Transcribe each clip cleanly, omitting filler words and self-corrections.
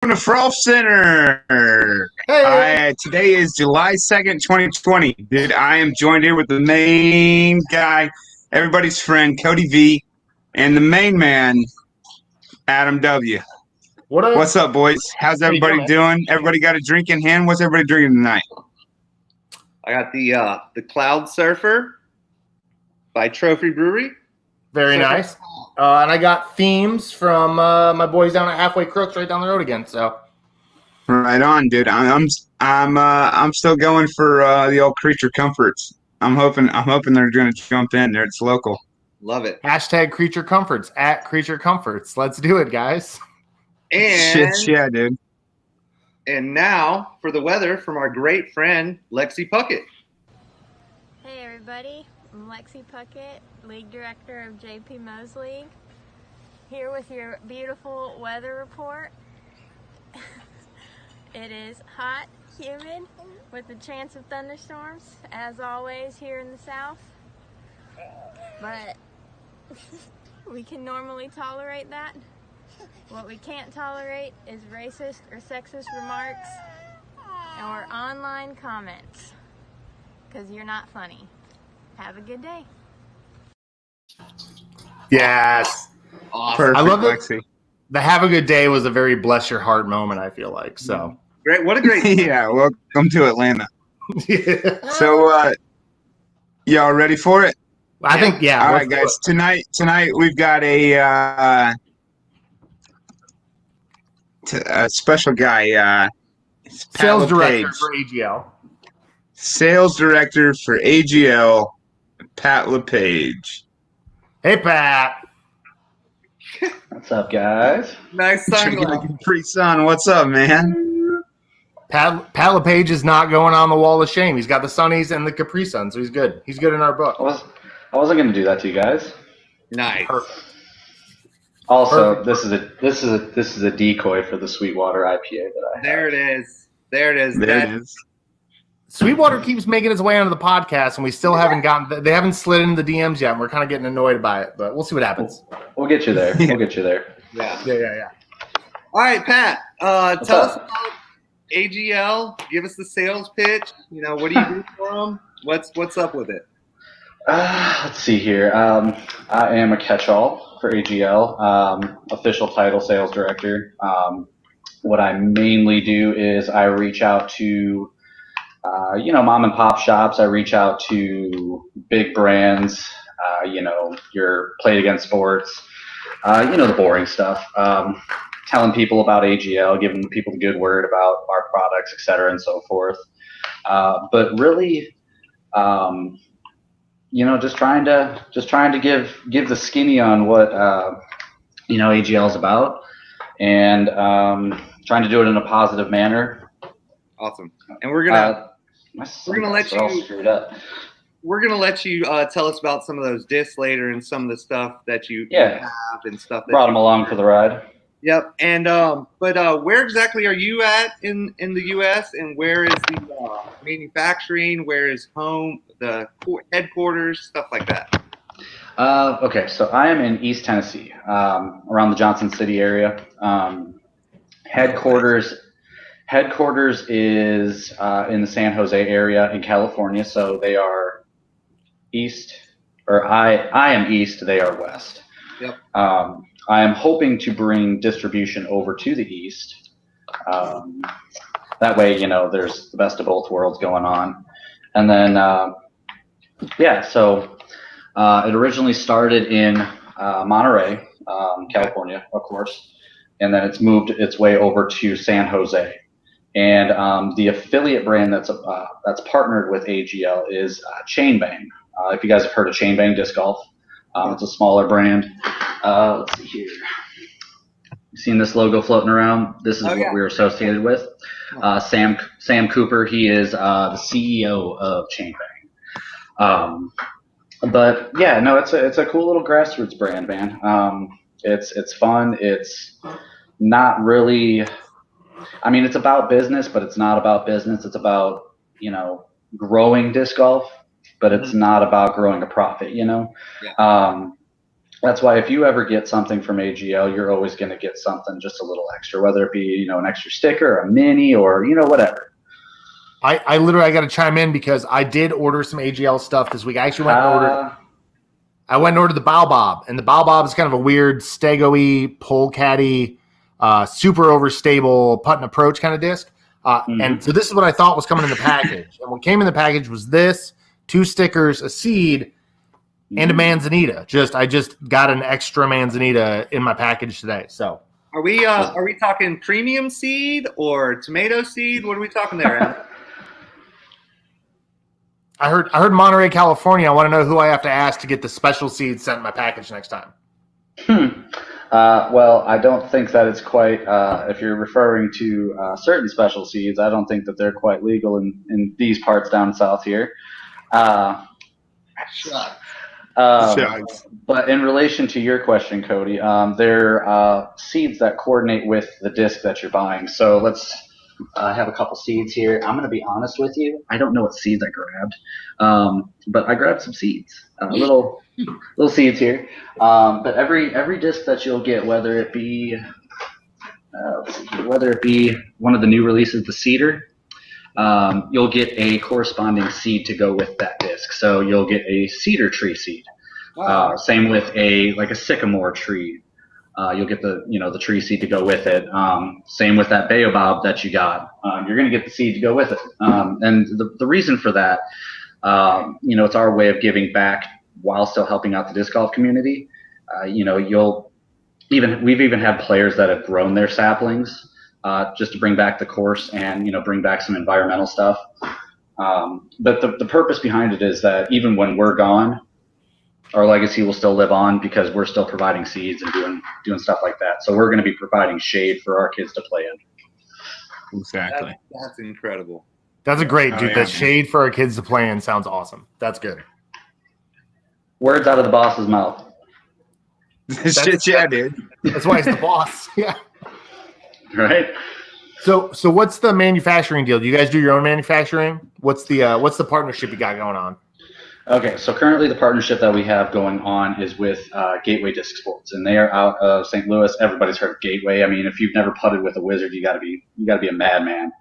Welcome to Frolfcenter. Hey. Today is July 2nd, 2020. Dude, I am joined here with the main guy, everybody's friend, Cody V, and the main man, Adam W. What's up, boys? How's everybody doing? Everybody got a drink in hand? What's everybody drinking tonight? I got the Cloud Surfer by Trophy Brewery. Very nice. And I got themes from my boys down at Halfway Crooks right down the road again. So right on, dude. I'm still going for the old Creature Comforts. I'm hoping they're going to jump in there. It's local. Love it. Hashtag Creature Comforts at Creature Comforts. Let's do it, guys. And yeah, dude. And now for the weather from our great friend Lexi Puckett. Hey everybody, I'm Lexi Puckett, League Director of JP Mo's League, here with your beautiful weather report. It is hot, humid, with a chance of thunderstorms, as always here in the South, but we can normally tolerate that. What we can't tolerate is racist or sexist remarks or online comments, because you're not funny. That a good day. Yes. Awesome. Perfect, I love it. Lexi. The have a good day was a very bless your heart moment, I feel like. So Great. What a great Yeah, welcome to Atlanta. yeah. So, y'all ready for it? I think, yeah. All right, guys. Tonight we've got a special guy. Sales director LaPage. for AGL. Sales director for AGL, Pat LaPage. Hey, Pat. What's up, guys? nice sunglasses. Free son, what's up, man? Pat LaPage is not going on the wall of shame. He's got the Sunnies and the Capri Sun, so he's good. He's good in our book. I wasn't going to do that to you guys. Nice. Perfect. Also, Perfect. this is a decoy for the Sweetwater IPA that I have. There it is. There it is. There it is. Sweetwater keeps making its way onto the podcast, and we still haven't gotten. They haven't slid into the DMs yet. And we're kind of getting annoyed by it, but we'll see what happens. We'll get you there. We'll get you there. Yeah. Yeah. All right, Pat. Tell up? us about AGL. Give us the sales pitch. You know, what do you do for them? What's up with it? Let's see here. I am a catch-all for AGL, official title sales director. What I mainly do is I reach out to mom and pop shops. I reach out to big brands, your Play It Again Sports, the boring stuff, telling people about AGL, giving people the good word about our products, et cetera, and so forth. But really, just trying to give the skinny on what, AGL is about, and trying to do it in a positive manner. Awesome. And we're gonna let all you. screwed up. We're gonna let you tell us about some of those discs later and some of the stuff that you have and stuff. That Brought them along for the ride. Yep. And but where exactly are you at in the U.S. and where is the manufacturing? Where is home, the headquarters, stuff like that? Okay, so I am in East Tennessee, around the Johnson City area. Headquarters is in the San Jose area in California, so they are east, or I am east, they are west. Yep. I am hoping to bring distribution over to the east. That way, there's the best of both worlds going on. And then, so it originally started in Monterey, California, of course, and then it's moved its way over to San Jose. And the affiliate brand that's partnered with AGL is Chain Bang. If you guys have heard of Chain Bang Disc Golf, it's a smaller brand. Let's see here. You seen this logo floating around? This is what we're associated with. Sam Cooper, he is the CEO of Chain Bang. But yeah, no, it's a cool little grassroots brand, man. It's fun. It's not really. I mean, it's about business, but it's not about business. It's about growing disc golf, but it's not about growing a profit. Yeah. That's why if you ever get something from AGL, you're always going to get something just a little extra, whether it be, an extra sticker, a mini, or, whatever. I literally got to chime in because I did order some AGL stuff this week. I actually went and ordered the Baobab, and the Baobab is kind of a weird stego-y, polecat-y, super overstable putt and approach kind of disc. And so this is what I thought was coming in the package. And what came in the package was this, 2 stickers, a seed, and a manzanita. I just got an extra manzanita in my package today. So are we talking premium seed or tomato seed? What are we talking there, Adam? I heard Monterey, California. I want to know who I have to ask to get the special seed sent in my package next time. Well, I don't think that it's quite, if you're referring to certain special seeds, I don't think that they're quite legal in these parts down south here. But in relation to your question, Cody, they're seeds that coordinate with the disc that you're buying. So let's have a couple seeds here. I'm going to be honest with you. I don't know what seeds I grabbed, but I grabbed some seeds, little seeds here. But every disc that you'll get, whether it be one of the new releases, the Cedar, you'll get a corresponding seed to go with that disc. So you'll get a cedar tree seed. Wow. Same with a sycamore tree. You'll get the tree seed to go with it. Same with that baobab that you got. You're going to get the seed to go with it. And the reason for that, it's our way of giving back while still helping out the disc golf community. We've even had players that have grown their saplings just to bring back the course and bring back some environmental stuff. But the purpose behind it is that even when we're gone, our legacy will still live on because we're still providing seeds and doing stuff like that. So we're going to be providing shade for our kids to play in. Exactly. That's incredible. That's a great, dude. The shade for our kids to play in sounds awesome. That's good. Words out of the boss's mouth. Yeah, dude. That's why he's the boss. Yeah. Right. So what's the manufacturing deal? Do you guys do your own manufacturing? What's the partnership you got going on? Okay, so currently the partnership that we have going on is with Gateway Disc Sports, and they are out of St. Louis. Everybody's heard of Gateway. I mean, if you've never putted with a wizard, you got to be a madman.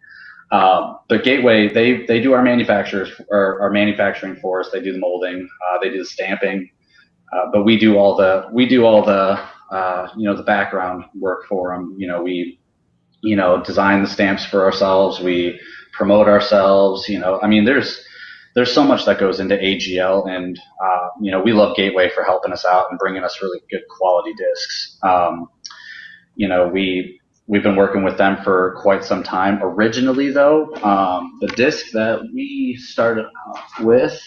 But Gateway, they do our manufacturing for us. They do the molding, they do the stamping, but we do all the the background work for them. We design the stamps for ourselves. We promote ourselves. I mean, there's so much that goes into AGL, and we love Gateway for helping us out and bringing us really good quality discs. We've been working with them for quite some time. Originally, though, the disc that we started off with,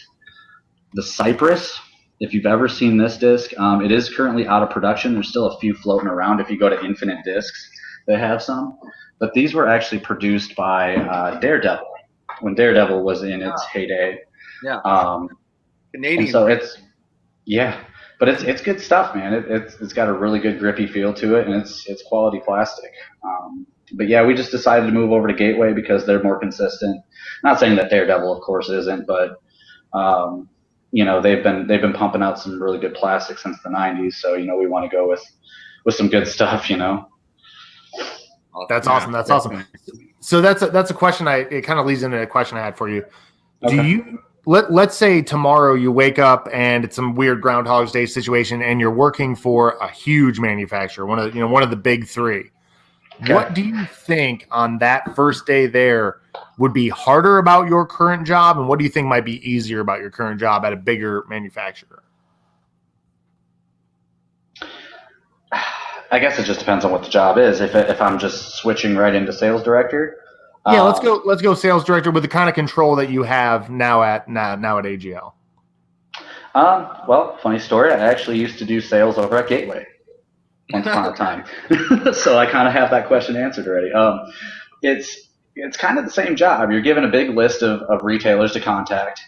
the Cypress. If you've ever seen this disc, it is currently out of production. There's still a few floating around. If you go to Infinite Discs, they have some. But these were actually produced by Daredevil, when Daredevil was in its heyday. Yeah. Canadian. So it's good stuff, man. It's got a really good grippy feel to it, and it's quality plastic. But yeah, we just decided to move over to Gateway because they're more consistent. Not saying that Daredevil, of course, isn't, but they've been pumping out some really good plastic since the '90s. So we want to go with some good stuff. That's awesome. That's awesome. So that's a question. It kind of leads into a question I had for you. Okay. Do you let's say tomorrow you wake up and it's some weird Groundhog's Day situation, and you're working for a huge manufacturer, one of the big three. Okay. What do you think on that first day there would be harder about your current job, and what do you think might be easier about your current job at a bigger manufacturer? I guess it just depends on what the job is. If I'm just switching right into sales director. Yeah, let's go sales director with the kind of control that you have now at AGL. Well, funny story. I actually used to do sales over at Gateway once upon a time, so I kind of have that question answered already. It's kind of the same job. You're given a big list of retailers to contact.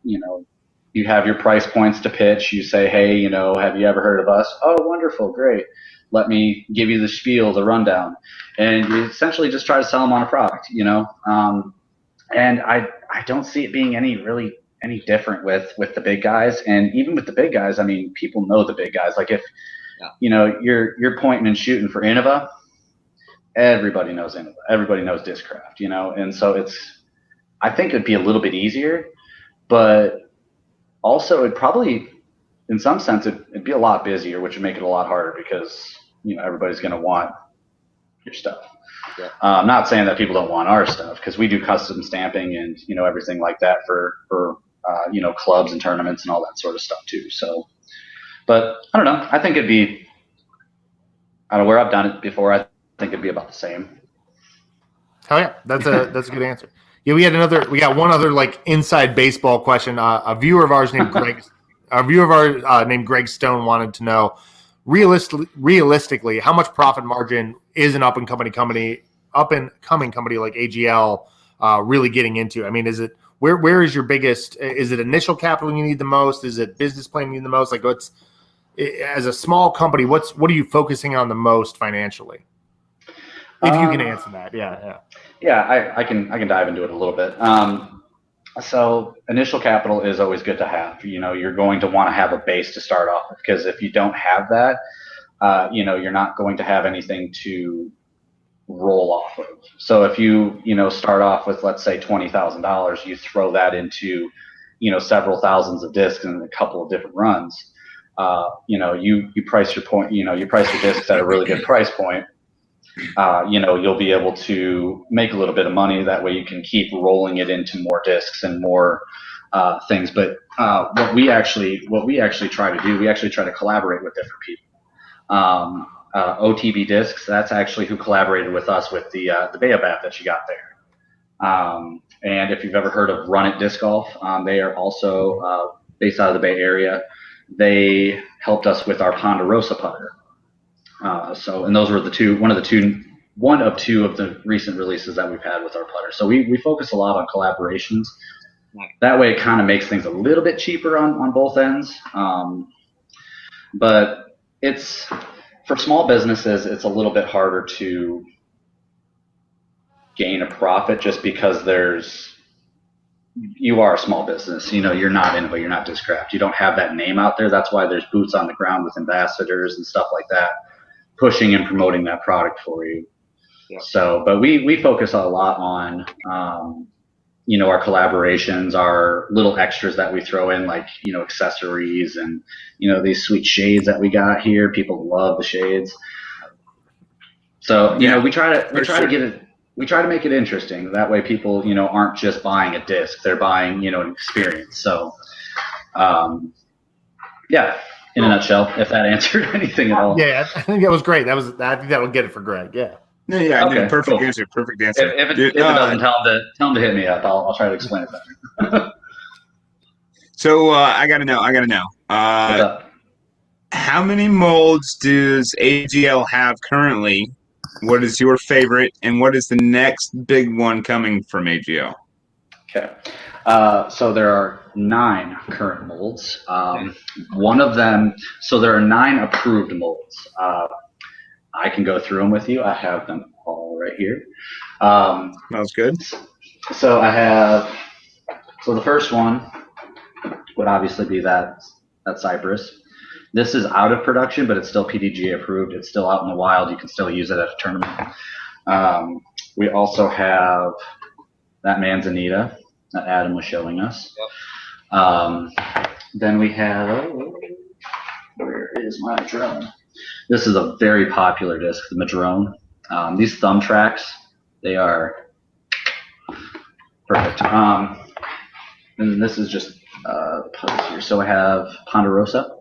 You have your price points to pitch. You say, hey, have you ever heard of us? Oh, wonderful, great. Let me give you the spiel, the rundown. And you essentially just try to sell them on a product, And I don't see it being any really different with the big guys. And even with the big guys, I mean, people know the big guys. Like if you're pointing and shooting for Innova, everybody knows Innova. Everybody knows Discraft, and so I think it'd be a little bit easier, but also it'd probably, in some sense, it'd be a lot busier, which would make it a lot harder because everybody's going to want your stuff. Yeah. I'm not saying that people don't want our stuff, because we do custom stamping and everything like that for clubs and tournaments and all that sort of stuff too. So, but I don't know. I think it'd be, I don't know, where I've done it before, I think it'd be about the same. Oh yeah, that's a good answer. Yeah, we got one other like inside baseball question. A viewer of ours named Greg named Greg Stone wanted to know, realistically, how much profit margin is an up and coming company like AGL really getting into? I mean, is it where is your biggest? Is it initial capital you need the most? Is it business plan you need the most? Like, as a small company, what are you focusing on the most financially? If you can answer that, yeah, I can dive into it a little bit. So initial capital is always good to have. You're going to want to have a base to start off with, because if you don't have that, you're not going to have anything to roll off of. So if you start off with, let's say, $20,000, you throw that into several thousands of discs and a couple of different runs. You price your discs at a really good price point. You'll be able to make a little bit of money. That way you can keep rolling it into more discs and more things. But what we actually try to do, we actually try to collaborate with different people. OTB Discs, that's actually who collaborated with us with the Baobab that you got there. And if you've ever heard of Run It Disc Golf, they are also based out of the Bay Area. They helped us with our Ponderosa putter. And those were one of two of the recent releases that we've had with our putter. So we focus a lot on collaborations. That way it kind of makes things a little bit cheaper on both ends. But it's, for small businesses, it's a little bit harder to gain a profit, just because you are a small business. You're not Innova, you're not Discraft. You don't have that name out there. That's why there's boots on the ground with ambassadors and stuff like that, pushing and promoting that product for you. Yeah. So, but we focus a lot on, our collaborations, our little extras that we throw in, like, accessories and, these sweet shades that we got here. People love the shades. So, we try to make it interesting. That way people, aren't just buying a disc, they're buying, an experience. So, in a nutshell, if that answered anything at all. Yeah, I think that was great. I think that'll get it for Greg. Yeah. Yeah. Okay, perfect cool. answer. Perfect answer. If it doesn't, tell him to hit me up. I'll try to explain it better. So I gotta know. What's up? How many molds does AGL have currently? What is your favorite, and what is the next big one coming from AGL? Okay. So there are 9 current molds. One of them, so there are 9 approved molds. I can go through them with you. I have them all right here. Sounds good. So the first one would obviously be that Cypress. This is out of production, but it's still PDGA approved. It's still out in the wild. You can still use it at a tournament. We also have that Manzanita that Adam was showing us. Yep. Then we have, where is my drone? This is a very popular disc, the Madrone. These thumb tracks, they are perfect. And this is just putters here. So I have Ponderosa.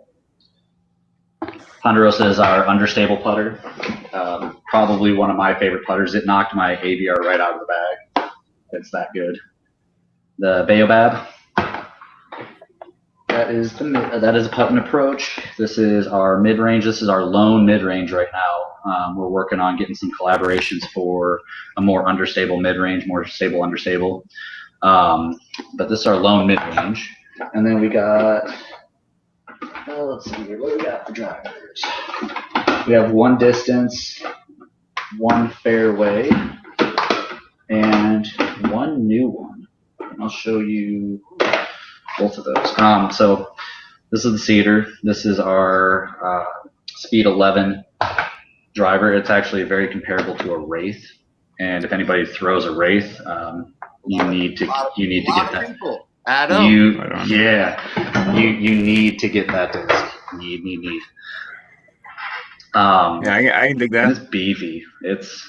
Ponderosa is our understable putter. Probably one of my favorite putters. It knocked my ABR right out of the bag. It's that good. The Baobab. That is a putt and approach. This is our mid-range. This is our lone mid-range right now. We're working on getting some collaborations for a more understable mid-range, more stable understable. But this is our lone mid-range. And then we got, let's see here, what do we got for drivers? We have one distance, one fairway, and one new one. And I'll show you both of those. So this is the Cedar. This is our Speed 11 driver. It's actually very comparable to a Wraith. And if anybody throws a Wraith, you need to get that. Adam. You need to get that disc. Need. I can dig that. It's beefy. It's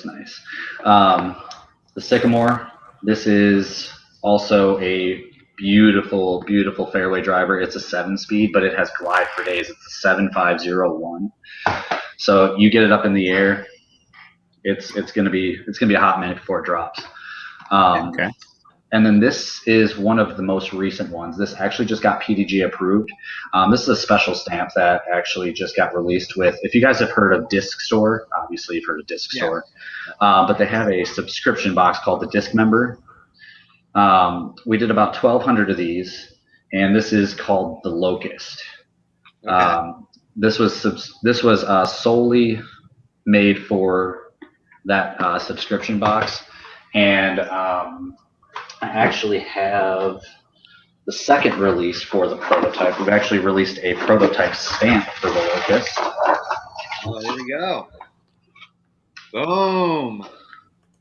nice. The Sycamore. This is also a beautiful fairway driver. It's a 7-speed, but it has glide for days. It's a 7501. So you get it up in the air, it's gonna be a hot minute before it drops. Okay. And then this is one of the most recent ones. This actually just got PDG approved. This is a special stamp that actually just got released with, if you guys have heard of Disc Store, obviously you've heard of Disc Store, but they have a subscription box called the Disc Member. We did about 1,200 of these, and this is called the Locust. Okay. This was solely made for that subscription box, and I actually have the second release for the prototype. We've actually released a prototype stamp for the Locust. Oh, there we go. Boom.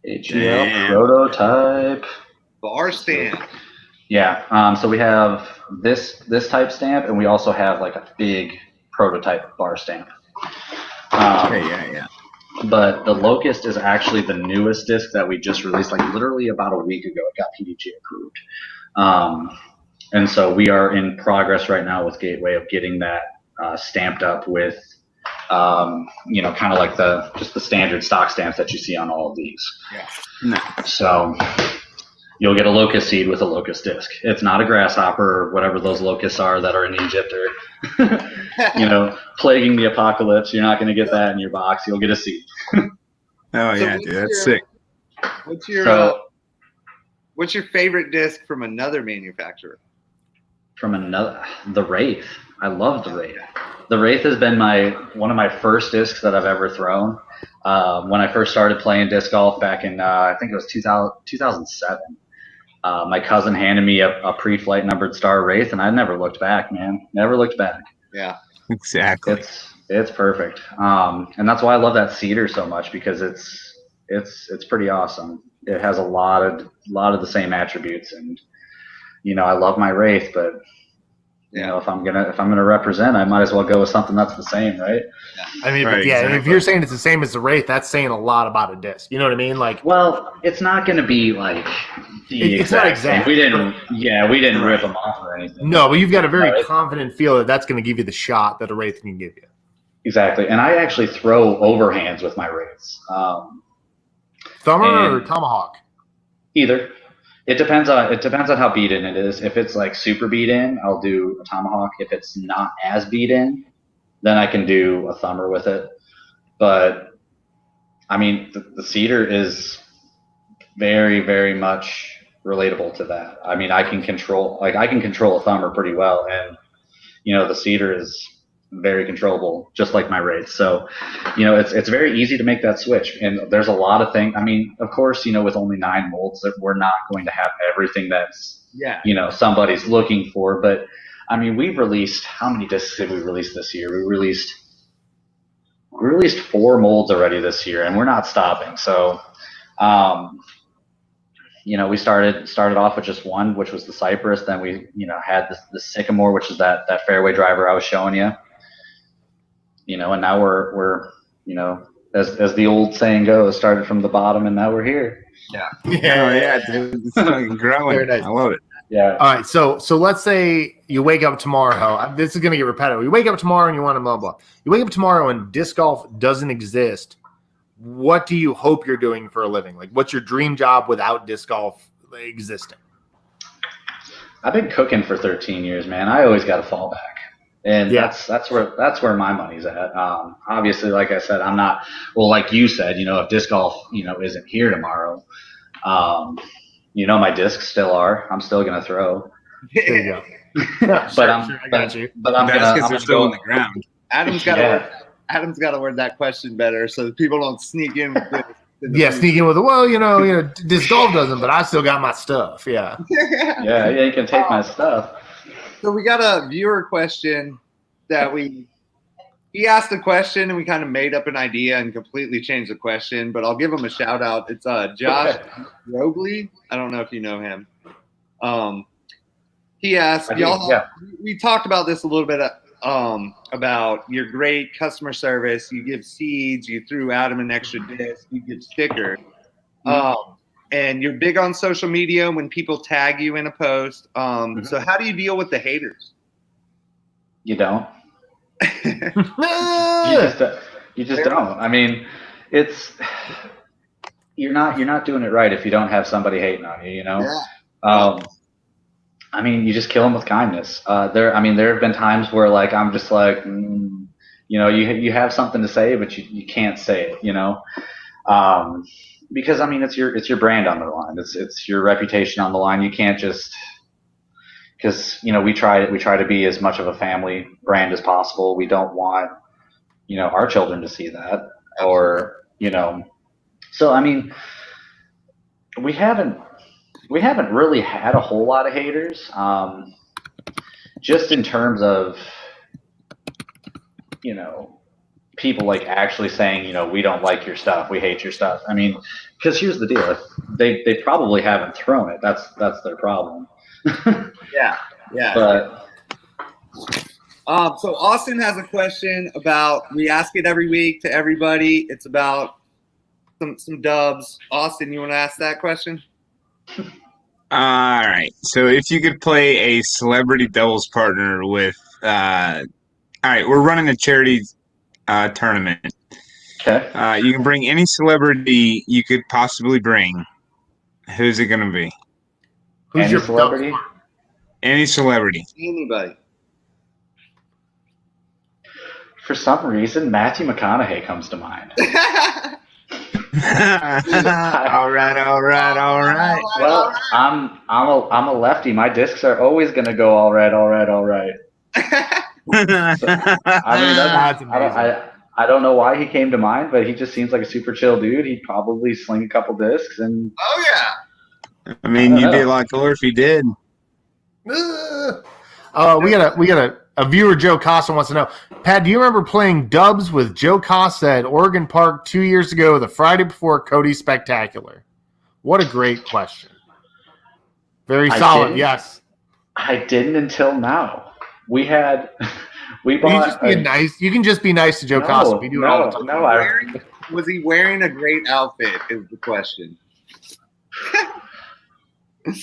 AGL prototype. Bar stamp. Yeah. So we have this type stamp, and we also have like a big prototype bar stamp. Yeah. But the Locust is actually the newest disc that we just released, like literally about a week ago. It got PDG approved. And so we are in progress right now with Gateway of getting that stamped up with, kind of like just the standard stock stamps that you see on all of these. Yeah. Nice. So you'll get a locust seed with a locust disc. It's not a grasshopper or whatever those locusts are that are in Egypt or, plaguing the apocalypse. You're not going to get that in your box. You'll get a seed. Oh yeah, dude, that's sick. What's your favorite disc from another manufacturer? The Wraith. I love the Wraith. The Wraith has been one of my first discs that I've ever thrown. When I first started playing disc golf back in, I think it was 2007. My cousin handed me a pre-flight numbered star Wraith, and I never looked back, man. Never looked back. Yeah, exactly. It's perfect, and that's why I love that Cedar so much, because it's pretty awesome. It has a lot of the same attributes, and I love my Wraith, but if I'm gonna represent, I might as well go with something that's the same, right? I mean, right, exactly. If you're saying it's the same as the Wraith, that's saying a lot about a disc. You know what I mean? Like, well, it's not going to be like it's not exact. We didn't rip them off or anything. No, but you've got a very confident feel that that's going to give you the shot that a Wraith can give you. Exactly, and I actually throw overhands with my Wraiths. Thumber or tomahawk? Either. It depends on how beat in it is. If it's like super beat in, I'll do a tomahawk. If it's not as beat in, then I can do a thumber with it. But I mean, the Cedar is very, very much relatable to that. I mean, I can control a thumber pretty well, and the Cedar is very controllable, just like my Wraith. So, it's very easy to make that switch. And there's a lot of things. I mean, of course, with only 9 molds, that we're not going to have everything that's somebody's looking for. But I mean, we've released, how many discs did we release this year? We released 4 molds already this year, and we're not stopping. So, we started off with just one, which was the Cypress. Then we, had the Sycamore, which is that fairway driver I was showing you. And now we're as the old saying goes, started from the bottom, and now we're here. Yeah. It's fucking growing. Very nice. I love it. Yeah. All right, so let's say you wake up tomorrow. This is going to get repetitive. You wake up tomorrow and you want to blah, blah. You wake up tomorrow and disc golf doesn't exist. What do you hope you're doing for a living? Like, what's your dream job without disc golf existing? I've been cooking for 13 years, man. I always got a fallback. And that's where my money's at. Obviously, like I said, I'm not, well, like you said, if disc golf, isn't here tomorrow, my discs still are. I'm still going to throw. There you go. I got you. But I'm going to still on the ground. Adam's got to word that question better so that people don't sneak in with this. Yeah, sneak in with disc golf doesn't, but I still got my stuff. Yeah. Yeah, you can take my stuff. So we got a viewer question that he asked a question and we kind of made up an idea and completely changed the question, but I'll give him a shout out. It's Josh Oakley. I don't know if you know him. He asked, we talked about this a little bit about your great customer service. You give seeds, you threw Adam an extra disc, you give stickers. And you're big on social media when people tag you in a post. So how do you deal with the haters? You don't. you just don't. I mean, you're not doing it right if you don't have somebody hating on you. Yeah. I mean, you just kill them with kindness. There have been times where like I'm just like, you have something to say, but you can't say it. Because I mean, it's your brand on the line. It's your reputation on the line. You can't just. Because we try to be as much of a family brand as possible. We don't want our children to see that, or So I mean, we haven't really had a whole lot of haters. Just in terms of people like actually saying we don't like your stuff, we hate your stuff. I mean, because here's the deal: they probably haven't thrown it. That's their problem. Yeah. But so Austin has a question about. We ask it every week to everybody. It's about some dubs. Austin, you want to ask that question? All right. So if you could play a celebrity doubles partner with, all right, we're running a charity tournament. Okay. You can bring any celebrity you could possibly bring. Who's it going to be? Who's Any your celebrity? Any celebrity. Anybody. For some reason, Matthew McConaughey comes to mind. All right. Well, I'm a lefty. My discs are always gonna go all right. So, I mean, That's amazing. I don't know why he came to mind, but he just seems like a super chill dude. He'd probably sling a couple discs and. Oh yeah. I mean, you'd be a lot cooler if he did. We got a viewer, Joe Costa, wants to know, Pat, do you remember playing dubs with Joe Costa at Oregon Park 2 years ago, the Friday before Cody's Spectacular? What a great question. Very solid. Yes. I didn't until now. We bought. You can just be nice to Joe Costa. We do it all the time. Was he wearing a great outfit? Is the question.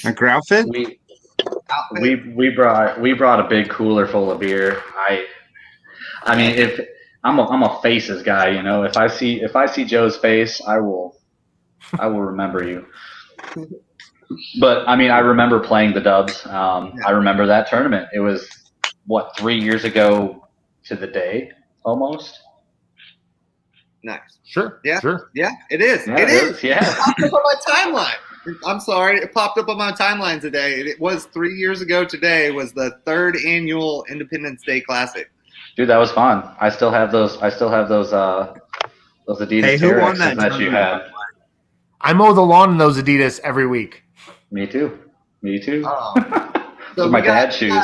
A outfit? We brought a big cooler full of beer. I mean, if I'm a faces guy, if I see Joe's face, I will remember you. But I mean, I remember playing the dubs. I remember that tournament. It was 3 years ago to the day, almost. Nice. Sure. Yeah. Sure. Yeah, it is. Yeah, it is. Yeah. It popped up on my timeline. I'm sorry. It popped up on my timeline today. It was 3 years ago today. Was the 3rd annual Independence Day Classic. Dude, that was fun. I still have those Adidas who won that you had. I mow the lawn in those Adidas every week. Me too. So my dad's shoes.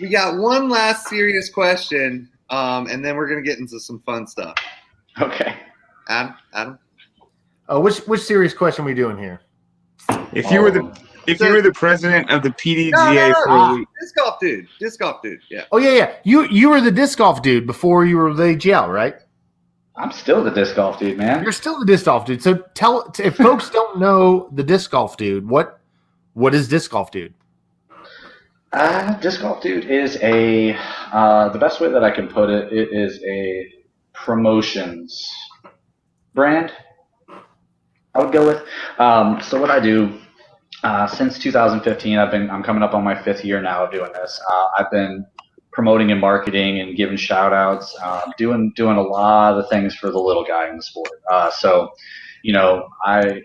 We got one last serious question, and then we're gonna get into some fun stuff. Okay. Adam. Which serious question are we doing here? If you were the president of the PDGA for a week. Disc golf dude. Yeah. Oh yeah. You were the disc golf dude before you were the AGL, right? I'm still the disc golf dude, man. You're still the disc golf dude. So if folks don't know the disc golf dude, what is disc golf dude? Disc golf dude is the best way that I can put it. It is a promotions brand. I would go with. So what I do since 2015, I'm coming up on my 5th year now of doing this. I've been promoting and marketing and giving shout outs, doing a lot of things for the little guy in the sport.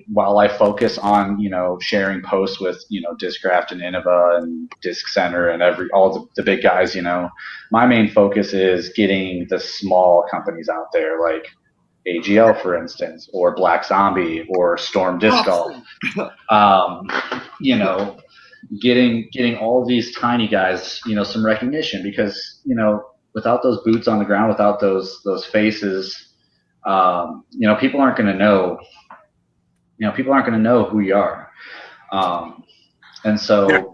While I focus on, sharing posts with, Discraft and Innova and Disc Center and all the big guys, my main focus is getting the small companies out there. Like AGL, for instance, or Black Zombie, or Storm Disc Golf. You know, getting all these tiny guys, you know, some recognition, because, you know, without those boots on the ground, without those faces, you know, people aren't going to know. You know, people aren't going to know who you are. And so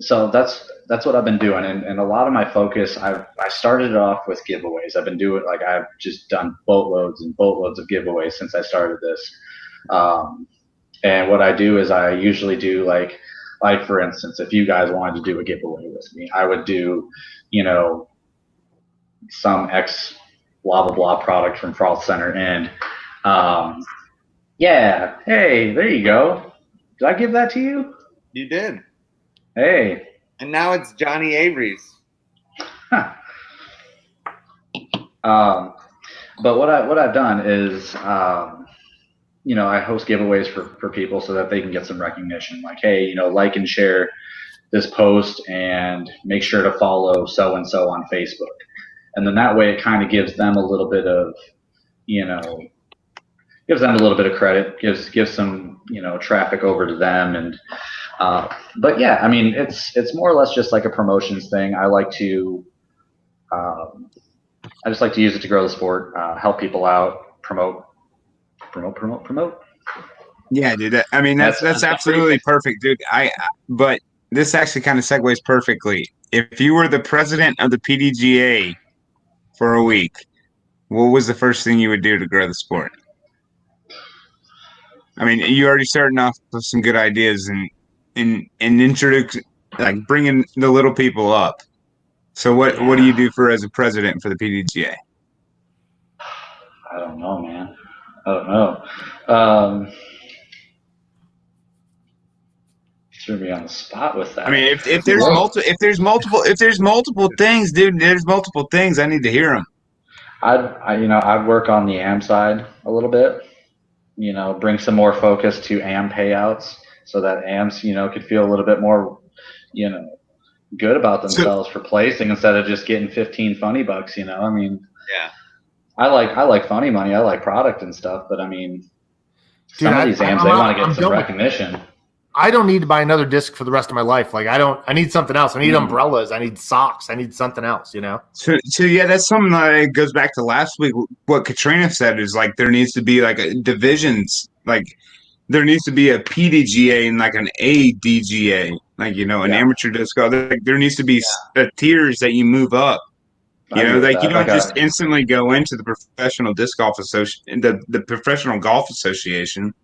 that's what I've been doing. And a lot of my focus, I started it off with giveaways. I've been doing, like, I've just done boatloads and boatloads of giveaways since I started this. And what I do is I usually do, like for instance, if you guys wanted to do a giveaway with me, I would do, you know, some X blah, blah, blah product from Frolfcenter. And, yeah, hey, there you go. Did I give that to you? You did. Hey. And now it's Johnny Avery's. Huh. But what I've done is, you know, I host giveaways for people so that they can get some recognition. Like, hey, you know, like and share this post and make sure to follow so-and-so on Facebook. And then that way it kind of gives them a little bit of, you know, gives them a little bit of credit, gives some, you know, traffic over to them. And but yeah, I mean, it's more or less just like a promotions thing. I like to I just like to use it to grow the sport, help people out, promote. Yeah, dude. I mean, that's absolutely perfect, dude. But this actually kind of segues perfectly. If you were the president of the PDGA for a week, what was the first thing you would do to grow the sport? I mean, you already starting off with some good ideas and introduce, like, bringing the little people up. So what do you do as a president for the PDGA? I don't know, man. I don't know. Threw me on the spot with that. I mean, if there's multiple things, dude, there's multiple things. I need to hear them. I'd work on the AM side a little bit. You know, bring some more focus to AM payouts so that AMs, you know, could feel a little bit more, you know, good about themselves for placing instead of just getting 15 funny bucks. You know, I mean, yeah. I like funny money. I like product and stuff, but I mean, some of these AMs, they want to get some recognition. I don't need to buy another disc for the rest of my life. Like, I need something else. I need umbrellas. I need socks. I need something else, you know? So yeah, that's something that goes back to last week. What Katrina said is, like, there needs to be like a divisions, like there needs to be a PDGA and like an ADGA, like, you know, an amateur disc golf. There needs to be tiers that you move up. You know, like, you don't just instantly go into the professional disc golf association, the professional golf association.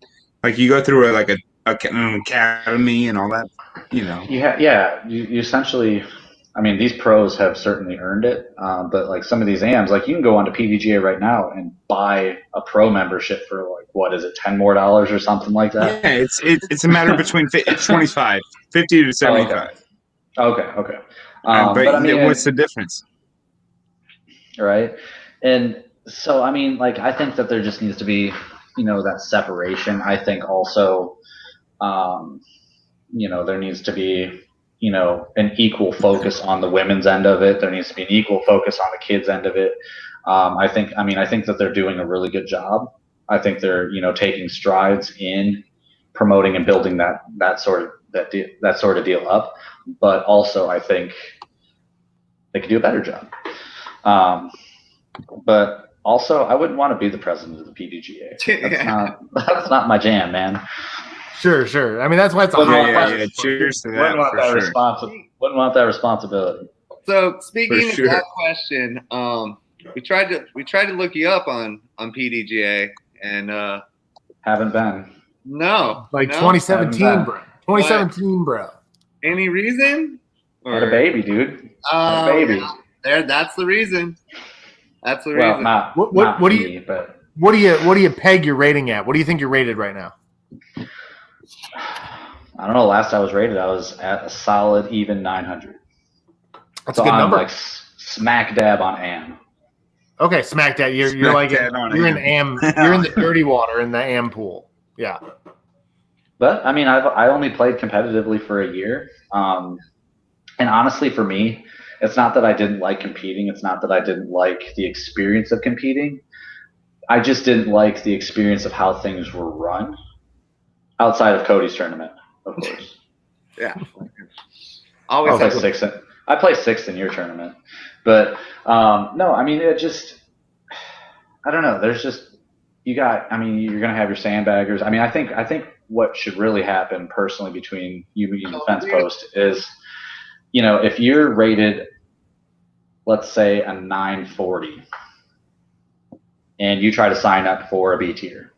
Like, you go through an academy and all that, you know. You essentially, I mean, these pros have certainly earned it, but like some of these AMs, like, you can go onto PDGA right now and buy a pro membership for, like, what is it, $10 more or something like that? Yeah, it's a matter between 25, 50 to 75. Okay. But I mean, what's the difference? Right. And so, I mean, like, I think that there just needs to be, you know, that separation. I think also, you know, there needs to be, you know, an equal focus on the women's end of it. There needs to be an equal focus on the kids' end of it. I think that they're doing a really good job. I think they're, you know, taking strides in promoting and building that sort of deal up. But also, I think they could do a better job. But also, I wouldn't want to be the president of the PDGA. That's not my jam, man. Sure. I mean, that's why it's a hard question. Yeah. Cheers to that. Wouldn't want that responsibility. So speaking of that question, we tried to look you up on PDGA and haven't been. No. 2017, bro. 2017, bro. Any reason? Had a baby, dude. Had a baby. There, that's the reason. That's the reason. What do you peg your rating at? What do you think you're rated right now? I don't know. Last I was rated, I was at a solid even 900. That's a good number. Like smack dab on AM. Okay, smack dab. You're in AM. You're in the dirty water in the AM pool. Yeah. But I mean, I only played competitively for a year, and honestly, for me, it's not that I didn't like competing. It's not that I didn't like the experience of competing. I just didn't like the experience of how things were run outside of Cody's tournament, of course. Yeah. Always I play sixth in your tournament, but no, I mean, it just, I don't know. There's just, you're going to have your sandbaggers. I mean, I think what should really happen personally between you and the fence post is, if you're rated, let's say a 940 and you try to sign up for a B tier,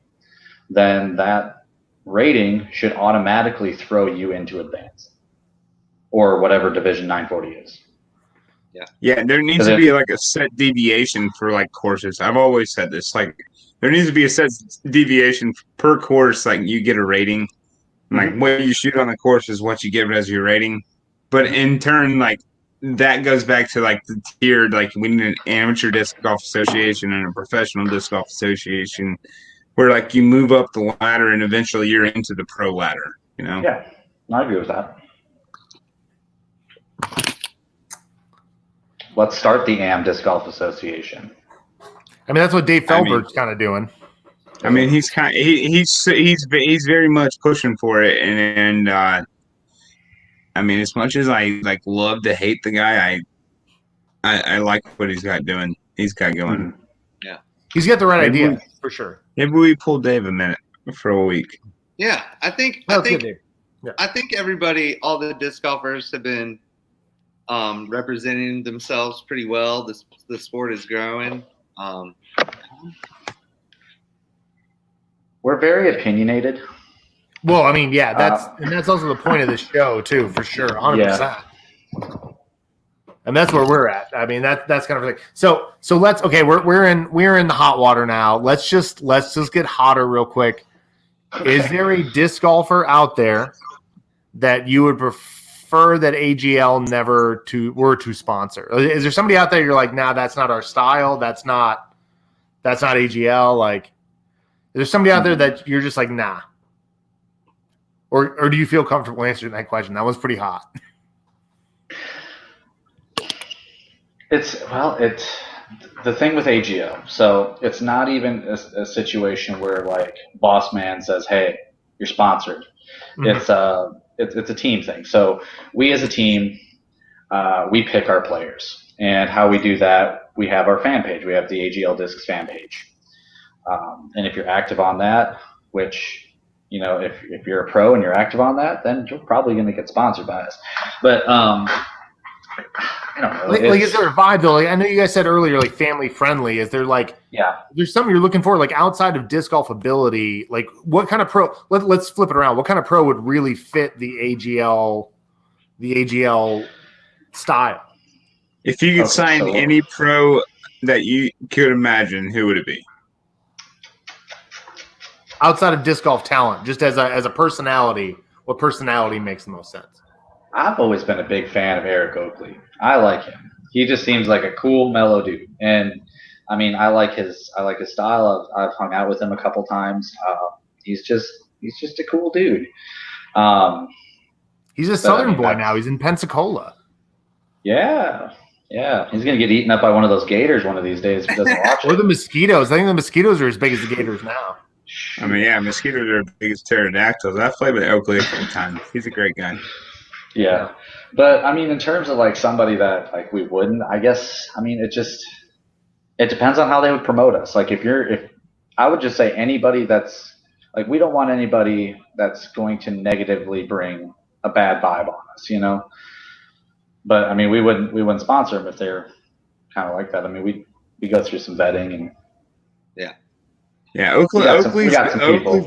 then that rating should automatically throw you into advanced or whatever division 940 is. Yeah, there needs to be like a set deviation for like courses. I've always said this, like there needs to be a set deviation per course. Like you get a rating, like what you shoot on the course is what you give it as your rating. But in turn, like that goes back to like the tiered, like we need an amateur disc golf association and a professional disc golf association, where like you move up the ladder and eventually you're into the pro ladder. Yeah, I agree with that. Let's start the AM Disc Golf Association. I mean, that's what Dave Felbert's kind of doing. I mean, he's very much pushing for it, and I mean, as much as I like love to hate the guy, I like what he's got going. Yeah, he's got the right idea for sure. Maybe we pull Dave a minute for a week. Yeah, I think everybody, all the disc golfers have been representing themselves pretty well. The sport is growing. We're very opinionated. Well, I mean, yeah, that's also the point of this show too, for sure, 100%. Yeah. And that's where we're at. I mean, that's kind of like so. Let's we're in the hot water now. Let's just get hotter real quick. Is there a disc golfer out there that you would prefer that AGL were to sponsor? Is there somebody out there you're like, nah, that's not our style. That's not AGL. Like, is there somebody out there that you're just like, nah? Or do you feel comfortable answering that question? That was pretty hot. It's the thing with AGL. So it's not even a situation where like boss man says, hey, you're sponsored. Mm-hmm. It's a team thing. So we as a team, we pick our players, and how we do that, we have our fan page. We have the AGL Discs fan page. And if you're active on that, which, if you're a pro and you're active on that, then you're probably going to get sponsored by us. But I don't know. Like, is there a vibe though? Like, I know you guys said earlier, like family friendly. Is there like, there's something you're looking for, like outside of disc golf ability? Like, what kind of pro? Let's flip it around. What kind of pro would really fit the AGL style? If you could sign any pro that you could imagine, who would it be? Outside of disc golf talent, just as a personality, what personality makes the most sense? I've always been a big fan of Eric Oakley. I like him. He just seems like a cool, mellow dude. And I mean, I like his style. I've hung out with him a couple times. He's just a cool dude. He's a Southern boy now. He's in Pensacola. Yeah. Yeah. He's going to get eaten up by one of those gators one of these days if he doesn't watch it. Or the mosquitoes. I think the mosquitoes are as big as the gators now. I mean, yeah, mosquitoes are the biggest pterodactyls. I've played with Oakley a couple times. He's a great guy. Yeah. But I mean, in terms of like somebody that like we wouldn't, I guess, I mean, it depends on how they would promote us. Like if I would just say anybody that's like, we don't want anybody that's going to negatively bring a bad vibe on us, but I mean, we wouldn't sponsor them if they're kind of like that. I mean, we go through some vetting and yeah. Oakley's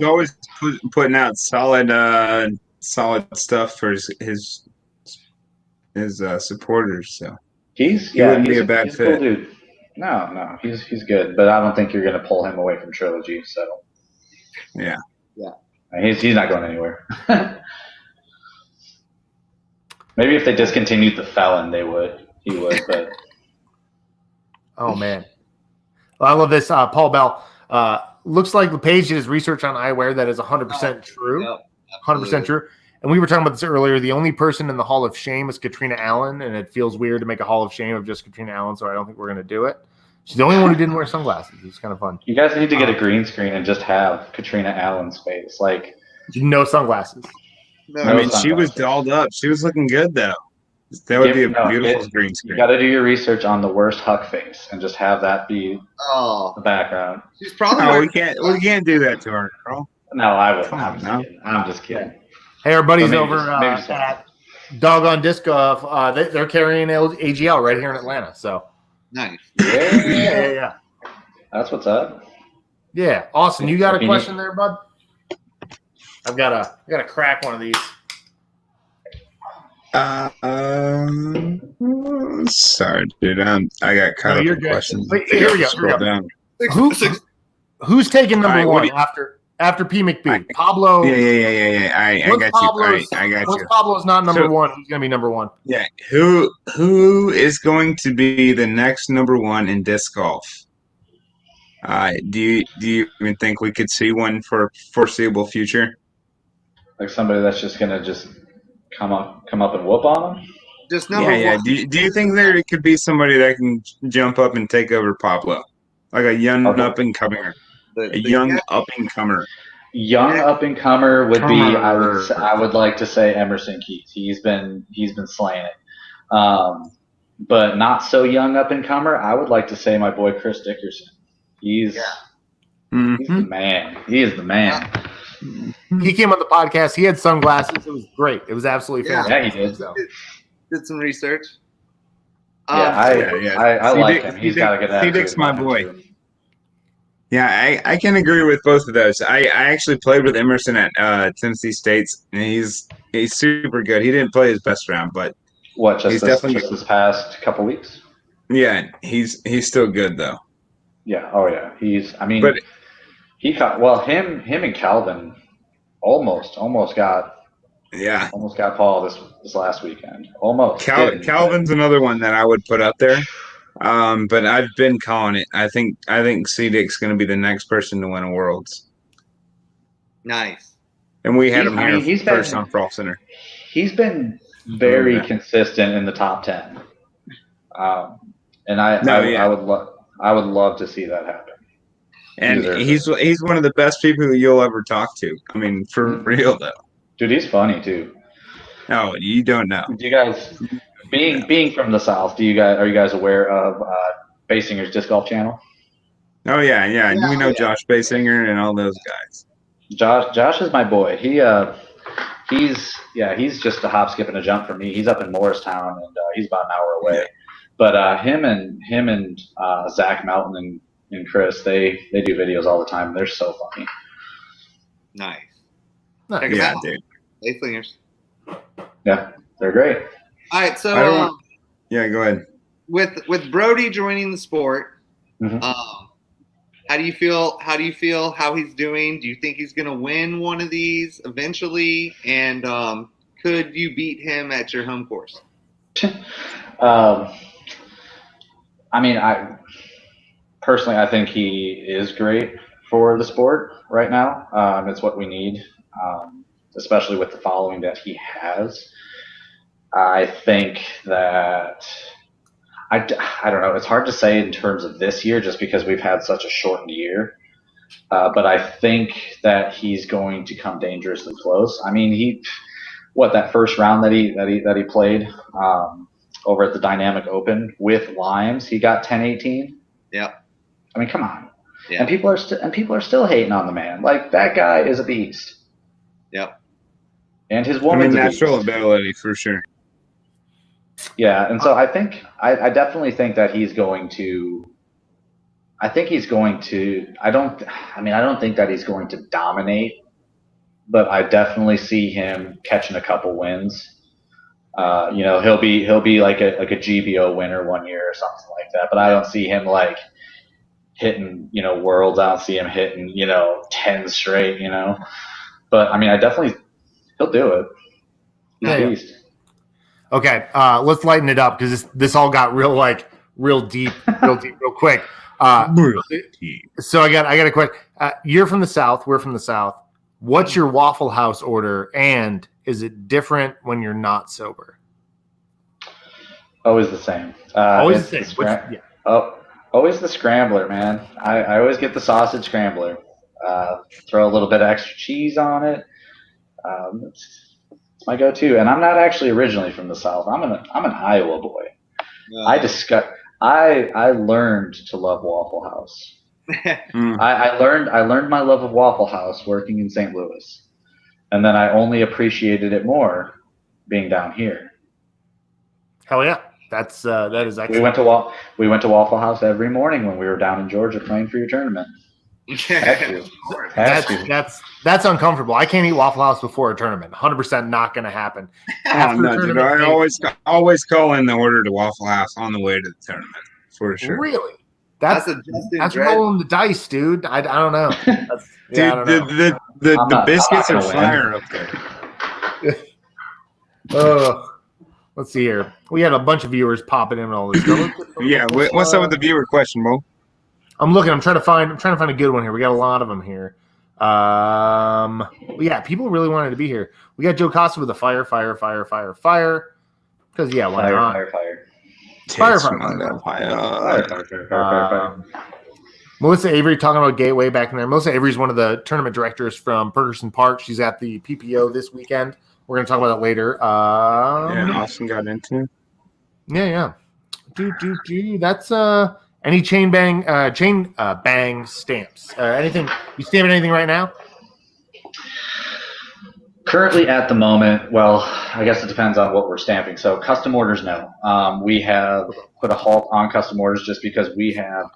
always putting out solid stuff for his supporters. So he wouldn't be a bad fit. Cool dude. No, he's good, but I don't think you're going to pull him away from Trilogy. So yeah, he's not going anywhere. Maybe if they discontinued the Felon, he would, but oh man, well, I love this. Paul Bell. Looks like LaPage did his research on eyewear that is 100% true. Yep, 100% true. And we were talking about this earlier. The only person in the Hall of Shame is Katrina Allen, and it feels weird to make a Hall of Shame of just Katrina Allen, so I don't think we're going to do it. She's the only one who didn't wear sunglasses. It was kind of fun. You guys need to get a green screen and just have Katrina Allen's face. Like, no sunglasses. No, I mean, she was dolled up. She was looking good, though. That would be a beautiful green You screen. got to do your research on the worst Huck face and just have that be the background. She's probably. No, we can't do that to her, girl. No, I wouldn't. Come I'm on, just now. kidding. I'm just kidding. Hey, our buddies Maybe over just at Doggone Disc Golf, they're carrying AGL right here in Atlanta. So Nice. yeah. That's what's up. Yeah, Austin, you got a question there, bud? I gotta crack one of these. Sorry, dude. I got caught up in questions. Wait, here we go. Scroll down. Who's taking number All right, one after P McB? Pablo. Yeah. I got you. All right, I got Once you. Pablo's not number one, who's gonna be number one? Yeah. Who is going to be the next number one in disc golf? Do you even think we could see one for foreseeable future? Like somebody that's just gonna come up and whoop on them. Just number one. Do you think there could be somebody that can jump up and take over Pablo, like a young up and comer, young up and comer? Young up and comer would be. I would like to say Emerson Keys. He's been slaying it. But not so young up and comer. I would like to say my boy Chris Dickerson. He's the man. He is the man. He came on the podcast. He had sunglasses. It was great. It was absolutely fantastic. Yeah, he did. So. Did some research. I like him. He's got a good attitude. Dick's my boy. Yeah, I can agree with both of those. I actually played with Emerson at Tennessee State, and he's super good. He didn't play his best round, but just this past couple weeks? Yeah, he's still good though. Yeah. Oh yeah. He caught him and Calvin almost got Paul this last weekend. Almost. Calvin's another one that I would put up there. But I've been calling it. I think C-Dick's going to be the next person to win a Worlds. Nice. And we had him here first on Frolfcenter. He's been very consistent in the top 10. And I would love to see that happen. And he's one of the best people you'll ever talk to. I mean, for real though. Dude, he's funny too. No, you don't know. Do you guys, being from the South, are you guys aware of Basinger's Disc Golf channel? Oh yeah. We know Josh Basinger and all those guys. Josh is my boy. He's just a hop, skip, and a jump for me. He's up in Morristown, and he's about an hour away. Yeah. But him and Zach Melton and Chris, they do videos all the time. They're so funny. Nice. Check it out, dude. They slingers. Yeah, they're great. All right, so go ahead. With Brody joining the sport, how do you feel? How he's doing? Do you think he's going to win one of these eventually? And could you beat him at your home course? I personally, I think he is great for the sport right now. It's what we need, especially with the following that he has. I think that I don't know. It's hard to say in terms of this year, just because we've had such a shortened year. But I think that he's going to come dangerously close. I mean, that first round that he played over at the Dynamic Open with Limes, he got 10-18. Yep. I mean, come on. Yeah. And people are still hating on the man. Like, that guy is a beast. Yep. And his woman's natural ability for sure. Yeah, and so I definitely think that he's going to. I don't think that he's going to dominate, but I definitely see him catching a couple wins. He'll be like a GBO winner one year or something like that, but I don't see him like hitting, Worlds. I don't see him hitting, 10 straight, But I mean, he'll do it. Yeah. Okay, let's lighten it up because this all got real deep, real quick. So I got a quick. You're from the South. We're from the South. What's your Waffle House order, and is it different when you're not sober? Always the same. Always the same. Always the scrambler, man. I always get the sausage scrambler. Throw a little bit of extra cheese on it. It's my go-to. And I'm not actually originally from the South. I'm an Iowa boy. I learned to love Waffle House. I learned my love of Waffle House working in St. Louis, and then I only appreciated it more being down here. Hell yeah, that is excellent. We went to Waffle House every morning when we were down in Georgia playing for your tournament. That's uncomfortable. I can't eat Waffle House before a tournament. 100% not going to happen. Oh, no, dude, I always call in the order to Waffle House on the way to the tournament for sure. Really? That's rolling the dice, dude. I don't know. The biscuits are fire up there. Let's see here. We had a bunch of viewers popping in and all this stuff. Yeah, what's up with the viewer question, Mo? I'm looking. I'm trying to find a good one here. We got a lot of them here. Yeah, people really wanted to be here. We got Joe Costa with a fire. Because yeah, why not? Fire. Melissa Avery talking about Gateway back in there. Melissa Avery is one of the tournament directors from Ferguson Park. She's at the PPO this weekend. We're going to talk about that later. Austin got into it. Yeah. That's any chain bang stamps. Anything? You stamping anything right now? Currently, at the moment, well, I guess it depends on what we're stamping. So, custom orders, no. We have put a halt on custom orders just because we have,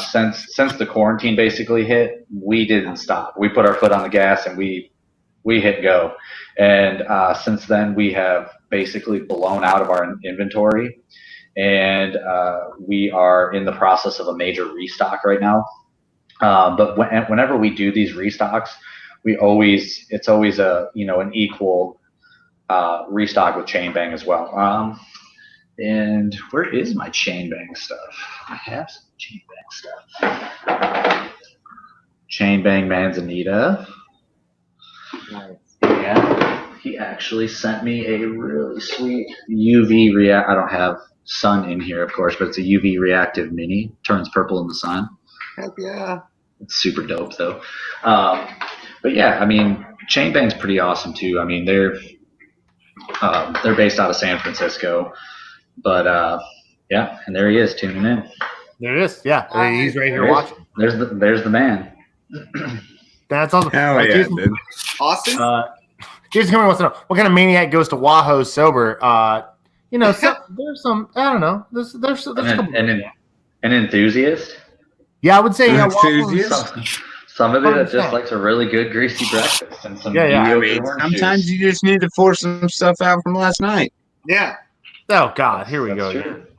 since the quarantine basically hit, we didn't stop. We put our foot on the gas and we hit go. And since then, we have basically blown out of our inventory. And we are in the process of a major restock right now. But whenever we do these restocks, it's always an equal restock with chain bang as well. And where is my chain bang stuff? I have some chain bang stuff. Chain bang Manzanita. Yeah, he actually sent me a really sweet UV react. I don't have sun in here, of course, but it's a UV reactive mini. Turns purple in the sun. Heck yeah. It's super dope though. But yeah, I mean, chain bang's pretty awesome too. I mean, they're based out of San Francisco, but yeah, and there he is tuning in. There it is. Yeah, he's right here watching. There's the man. That's awesome. Hell yeah, Jason, dude. Austin? Jason Cameron wants to know what kind of maniac goes to Wahoo sober. There's some. I don't know. There's an enthusiast. Yeah, I would say Somebody that just likes a really good greasy breakfast and some sometimes you just need to force some stuff out from last night. Yeah. Oh God, here we go.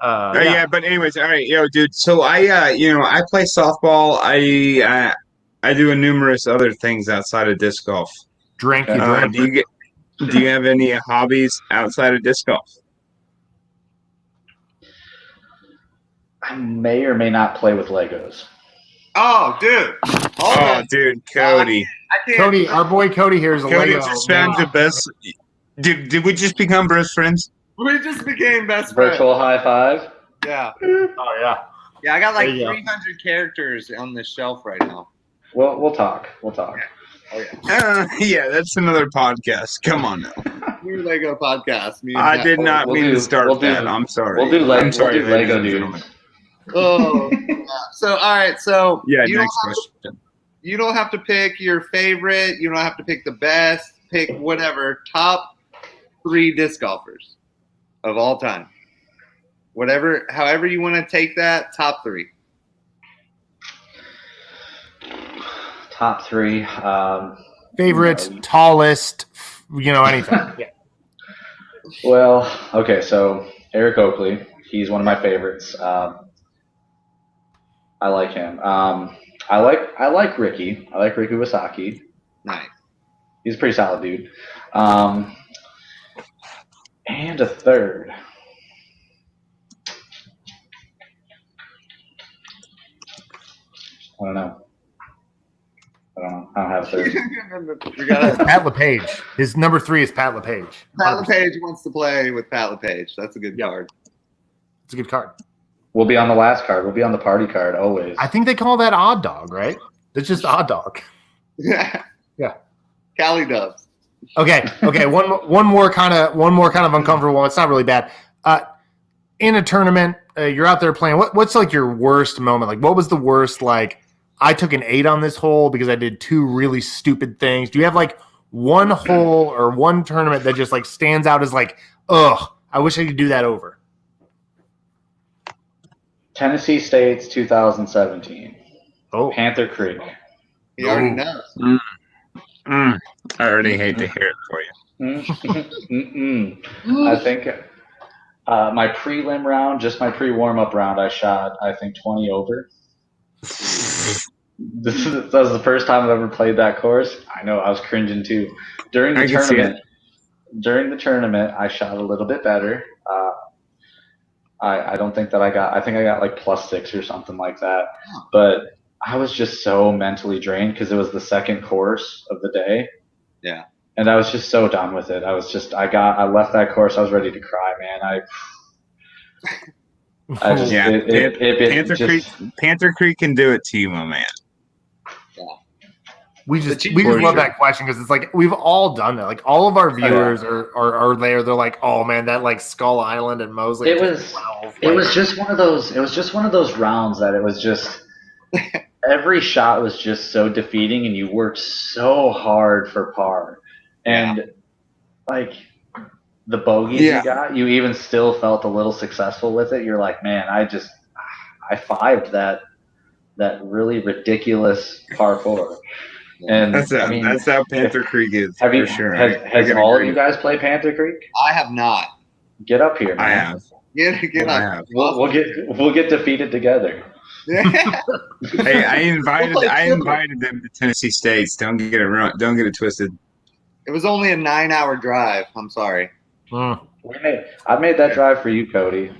Yeah, but anyways, all right, dude. So I play softball. I do numerous other things outside of disc golf. Drink. Do you have any hobbies outside of disc golf? I may or may not play with Legos. Oh, dude. Dude, Cody. I can't. Cody, our boy Cody here is a Cody Lego. just found the best. Did we just become best friends? We just became best friends. Virtual high five. Yeah. Oh yeah. Yeah, I got like 300 characters on this shelf right now. Well, we'll talk. Oh yeah. Yeah, that's another podcast. Come on now. New Lego podcast. I did not mean to start that. I'm sorry. We'll do ladies Lego and dudes. gentlemen. Oh. So all right. So yeah. Next question. You don't have to pick your favorite. You don't have to pick the best. Pick whatever. Top 3 disc golfers of all time. However you want to take that. Top 3. Top 3. Favorites, tallest, anything. Yeah. Well, okay, so Eric Oakley, he's one of my favorites. I like him. I like Ricky. I like Ricky Wasaki. Nice. He's a pretty solid dude. And a third. I don't know. I don't have a third. Pat LaPage. His number 3 is Pat LaPage. Pat LaPage wants to play with Pat LaPage. That's a good card. It's a good card. We'll be on the last card. We'll be on the party card always. I think they call that odd dog, right? It's just odd dog. Yeah. Yeah. Cali Dubs. Okay. One more kind of uncomfortable one. It's not really bad. In a tournament, you're out there playing. What's like your worst moment? Like, what was the worst? Like, I took an 8 on this hole because I did 2 really stupid things. Do you have like one hole or one tournament that just like stands out as like, ugh, I wish I could do that over? Tennessee State's 2017. Oh, Panther Creek. He already knows. I already hate to hear it for you. I think my prelim round, just my pre-warm-up round, I shot, I think, 20 over. That was the first time I've ever played that course. I know, I was cringing too. During the tournament, I shot a little bit better. I don't think that I think I got like +6 or something like that. But I was just so mentally drained because it was the second course of the day. Yeah. And I was just so done with it. I left that course. I was ready to cry, man. Panther Creek can do it to you, my man. Yeah. We just love that question because it's like we've all done that. Like all of our viewers are there. They're like, oh man, that like Skull Island and Mosley. It was just one of those rounds that it was just every shot was just so defeating, and you worked so hard for par, and like the bogeys you got, you even still felt a little successful with it. You're like, man, I 5'd that really ridiculous par 4. And that's how Panther Creek is. For sure. Has all of you guys played Panther Creek? I have not. Get up here, man. I have. Get up. Have. We'll get defeated together. Hey, I invited them to Tennessee State. Don't get it twisted. It was only a 9-hour drive. I'm sorry. I made that drive for you, Cody.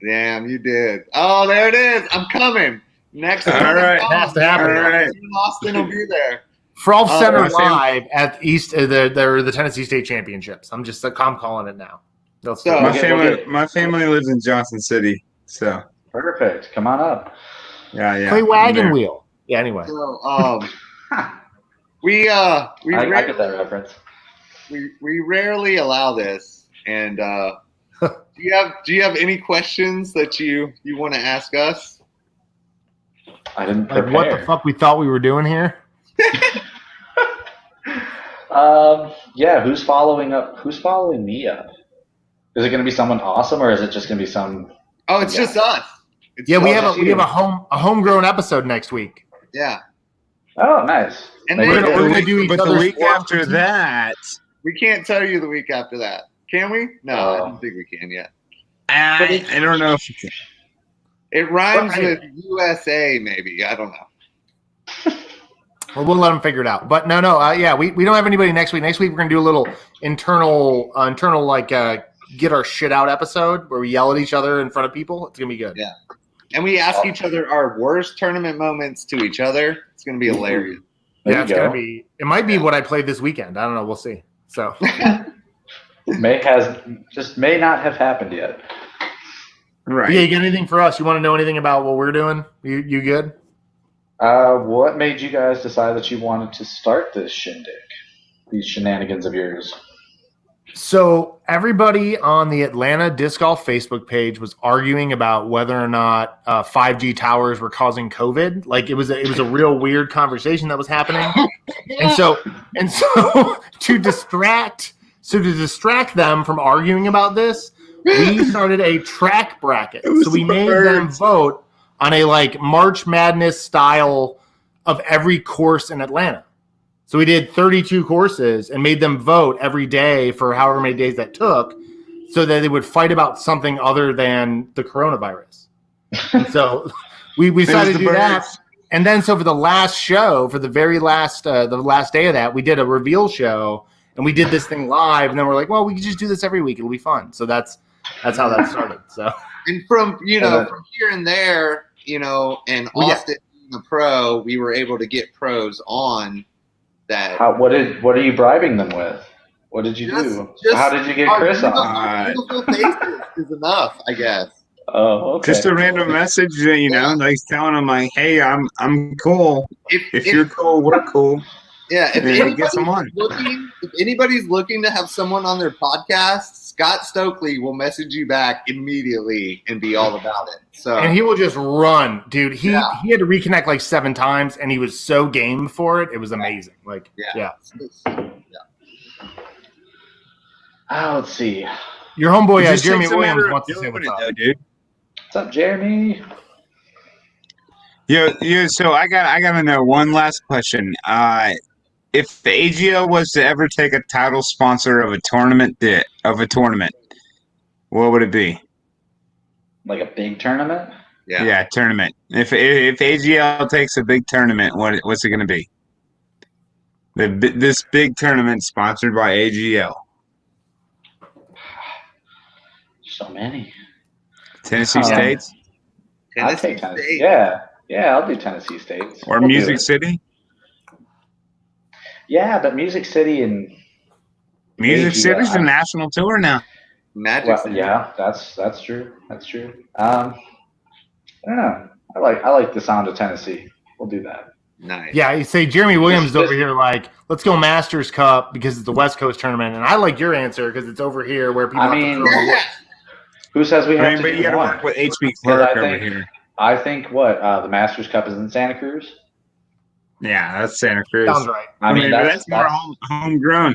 Damn, you did. Oh, there it is. I'm coming. Next time. All right. Has to happen. All right. Austin will be there. Frolfcenter live at the Tennessee State Championships. I'm calling it now. My family lives in Johnson City, so perfect. Come on up. Yeah. Play wagon wheel. Yeah. Anyway. So, I get that reference. We rarely allow this, and do you have any questions that you want to ask us? I didn't prepare. Like what the fuck we thought we were doing here? Yeah. Who's following up? Who's following me up? Is it going to be someone awesome, or is it just going to be some? Oh, it's just us. We have a homegrown episode next week. Yeah. Oh, nice. And we're gonna do but the week after that, we can't tell you the week after that. Can we? No, I don't think we can yet. I don't know if you can. It rhymes with USA, maybe. I don't know. Well, we'll let them figure it out. But no. We don't have anybody next week. Next week we're gonna do a little internal like get our shit out episode where we yell at each other in front of people. It's gonna be good. Yeah. And we ask each other our worst tournament moments to each other. It's gonna be hilarious. It's gonna be. It might be what I played this weekend. I don't know. We'll see. So may not have happened yet. Right. Yeah, you got anything for us? You want to know anything about what we're doing? You good? What made you guys decide that you wanted to start this shindig? These shenanigans of yours? So everybody on the Atlanta Disc Golf Facebook page was arguing about whether or not 5G towers were causing COVID. Like it was a real weird conversation that was happening. And so to distract them from arguing about this, we started a track bracket. So we made them vote on a like March Madness style of every course in Atlanta. So we did 32 courses and made them vote every day for however many days that took so that they would fight about something other than the coronavirus. And so we decided to do that. And then so for the last show, for the very last the last day of that, we did a reveal show and we did this thing live. And then we're like, well, we can just do this every week. It'll be fun. So that's how that started. So and from from here and there, and Austin being a pro, we were able to get pros on that. What are you bribing them with? What did you do? How did you get Chris on? Beautiful faces is enough, I guess. Oh, okay. Just a random message, like telling them like, "Hey, I'm cool. If you're cool, we're cool." Yeah, Get some on. if anybody's looking to have someone on their podcast, Scott Stokely will message you back immediately and be all about it. So And he will just run, dude. He had to reconnect like 7 times, and he was so game for it. It was amazing. Like, yeah. Let's see. Your homeboy, It just Jeremy takes a Williams, matter of wants to say doing what's it, up. though, dude. What's up, Jeremy? Yeah. So I gotta know one last question. If the AGL was to ever take a title sponsor of a tournament, what would it be? Like a big tournament? Yeah, tournament. If AGL takes a big tournament, what's it gonna be? This big tournament sponsored by AGL. So many. Tennessee States I'll take Tennessee. Yeah, I'll do Tennessee States. or Music City. Yeah, but Music City and Music AGL, City's a national tour now. Magic City. Yeah, that's true. That's true. I don't know. I like the sound of Tennessee. We'll do that. Nice. Yeah, you say Jeremy Williams is over here like, let's go Masters Cup because it's the West Coast tournament, and I like your answer because it's over here where people. Who says we have to But do you got to one? work with HB Clark over here. I think the Masters Cup is in Santa Cruz. Yeah, that's Santa Cruz. Sounds right. I mean, that's more homegrown.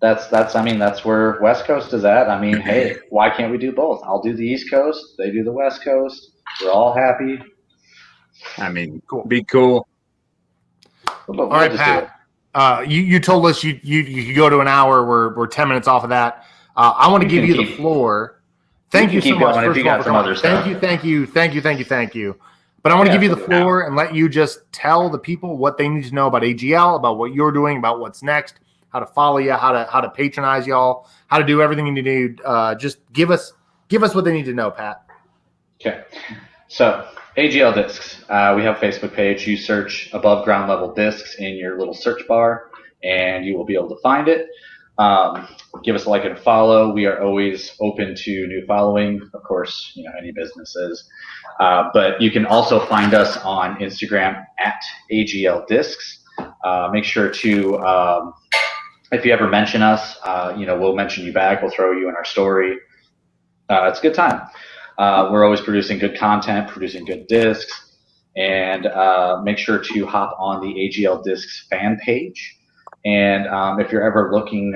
That's where West Coast is at. I mean, hey, why can't we do both? I'll do the East Coast. They do the West Coast. We're all happy. I mean, be cool. All right, Pat. You told us you could go to an hour. We're 10 minutes off of that. I want to give you the floor. Thank you so much. First of all, thank you. But I want to give you the floor and let you just tell the people what they need to know about AGL, about what you're doing, about what's next, how to follow you, how to patronize y'all, how to do everything you need. Just give us what they need to know, Pat. Okay. So AGL Discs. We have a Facebook page. You search Above Ground Level Discs in your little search bar, and you will be able to find it. Give us a like and follow. We are always open to new following. Of course, any businesses. But you can also find us on Instagram at AGL Discs. Make sure to, if you ever mention us, we'll mention you back. We'll throw you in our story. It's a good time. We're always producing good content, producing good discs, and make sure to hop on the AGL Discs fan page. And if you're ever looking,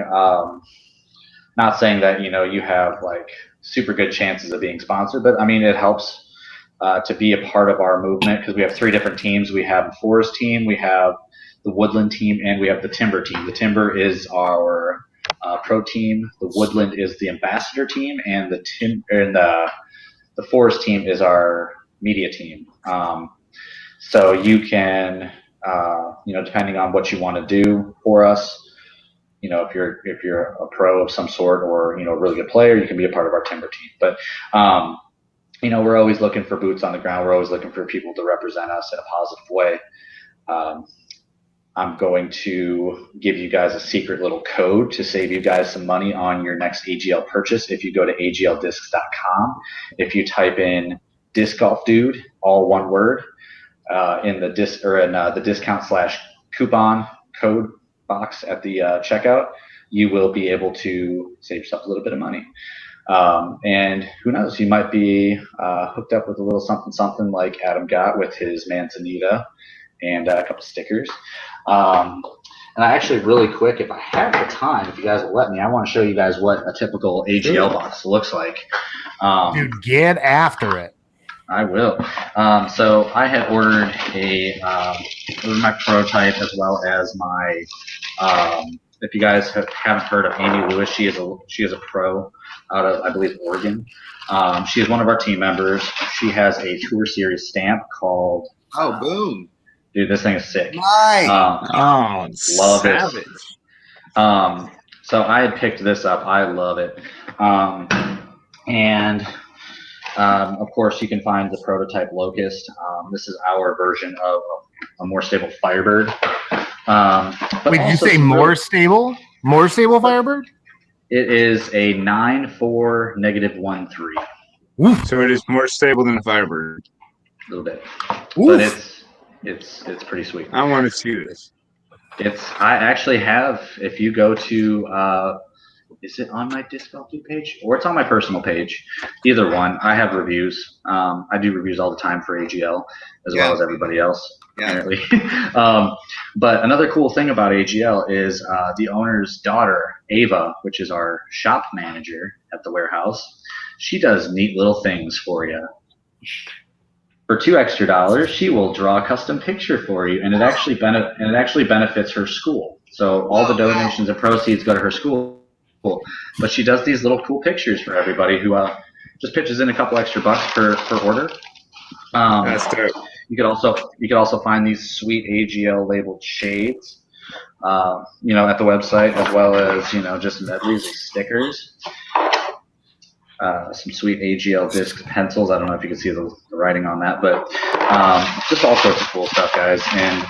not saying that you have like super good chances of being sponsored, but I mean it helps to be a part of our movement because we have 3 different teams. We have the Forest team, we have the Woodland team, and we have the Timber team. The Timber is our pro team. The Woodland is the ambassador team, and the Forest team is our media team. So you can, depending on what you want to do for us, if you're a pro of some sort or a really good player, you can be a part of our Timber team. But we're always looking for boots on the ground. We're always looking for people to represent us in a positive way. I'm going to give you guys a secret little code to save you guys some money on your next AGL purchase. If you go to agldiscs.com, if you type in Disc Golf Dude, all one word, in the discount / coupon code box at the checkout, you will be able to save yourself a little bit of money. And who knows, you might be hooked up with a little something like Adam got with his Manzanita and a couple stickers. And I actually, really quick, if I have the time, if you guys will let me, I want to show you guys what a typical AGL box looks like. Dude, get after it. I will. So I had ordered my prototype as well as my. If you guys haven't heard of Amy Lewis, she is a pro out of, I believe, Oregon. She is one of our team members. She has a Tour Series stamp called. Oh, boom! Dude, this thing is sick. Nice. Love savage. it. So I had picked this up. I love it. And of course, you can find the prototype Locust. This is our version of a more stable Firebird. Wait, did you say more stable? More stable Firebird? It is a 9.4 -1.3. Oof. So it is more stable than a Firebird. A little bit, Oof. but it's pretty sweet. I want to see this. I actually have, if you go to, is it on my Disc Golf Dude page or it's on my personal page? Either one. I have reviews. I do reviews all the time for AGL as well as everybody else, apparently. But another cool thing about AGL is the owner's daughter, Ava, which is our shop manager at the warehouse. She does neat little things for you. For $2 extra, she will draw a custom picture for you, and it actually benefits her school. So all the donations and proceeds go to her school. But she does these little cool pictures for everybody who just pitches in a couple extra bucks per order. That's dope. You could also find these sweet AGL labeled shades, at the website, as well as just medleys of stickers. Some sweet AGL disc pencils. I don't know if you can see the writing on that, but just all sorts of cool stuff, guys. And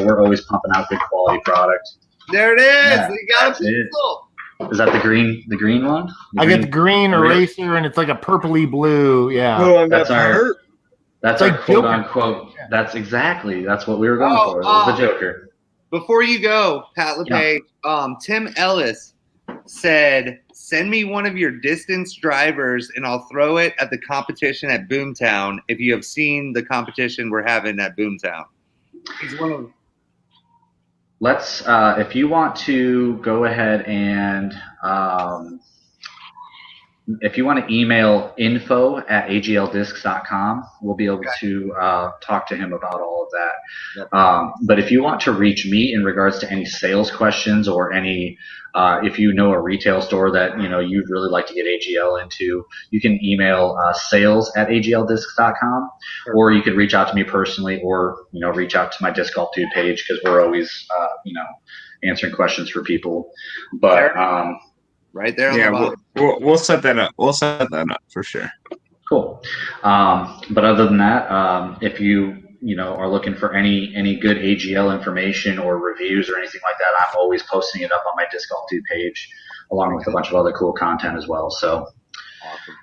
we're always pumping out good quality product. There it is. Yeah, You got a pencil. Is that the green one? I get the green eraser, and it's like a purpley blue. Yeah. Oh, That's our like quote Joker. unquote. That's what we were going for. It was the Joker. Before you go, Pat LaPage, Tim Ellis said, send me one of your distance drivers and I'll throw it at the competition at Boomtown if you have seen the competition we're having at Boomtown. He's one of Let's, if you want to go ahead and, if you want to email info@agldiscs.com, we'll be able to talk to him about all of that. Yep. But if you want to reach me in regards to any sales questions or any, if you know a retail store that you'd really like to get AGL into, you can email sales@agldiscs.com, or you can reach out to me personally, or reach out to my Disc Golf Dude page because we're always answering questions for people. But right there on the bottom. We'll set that up. We'll set that up for sure. Cool. But other than that, if you are looking for any good AGL information or reviews or anything like that, I'm always posting it up on my Disc Golf Dude page, along with a bunch of other cool content as well. So, Awesome.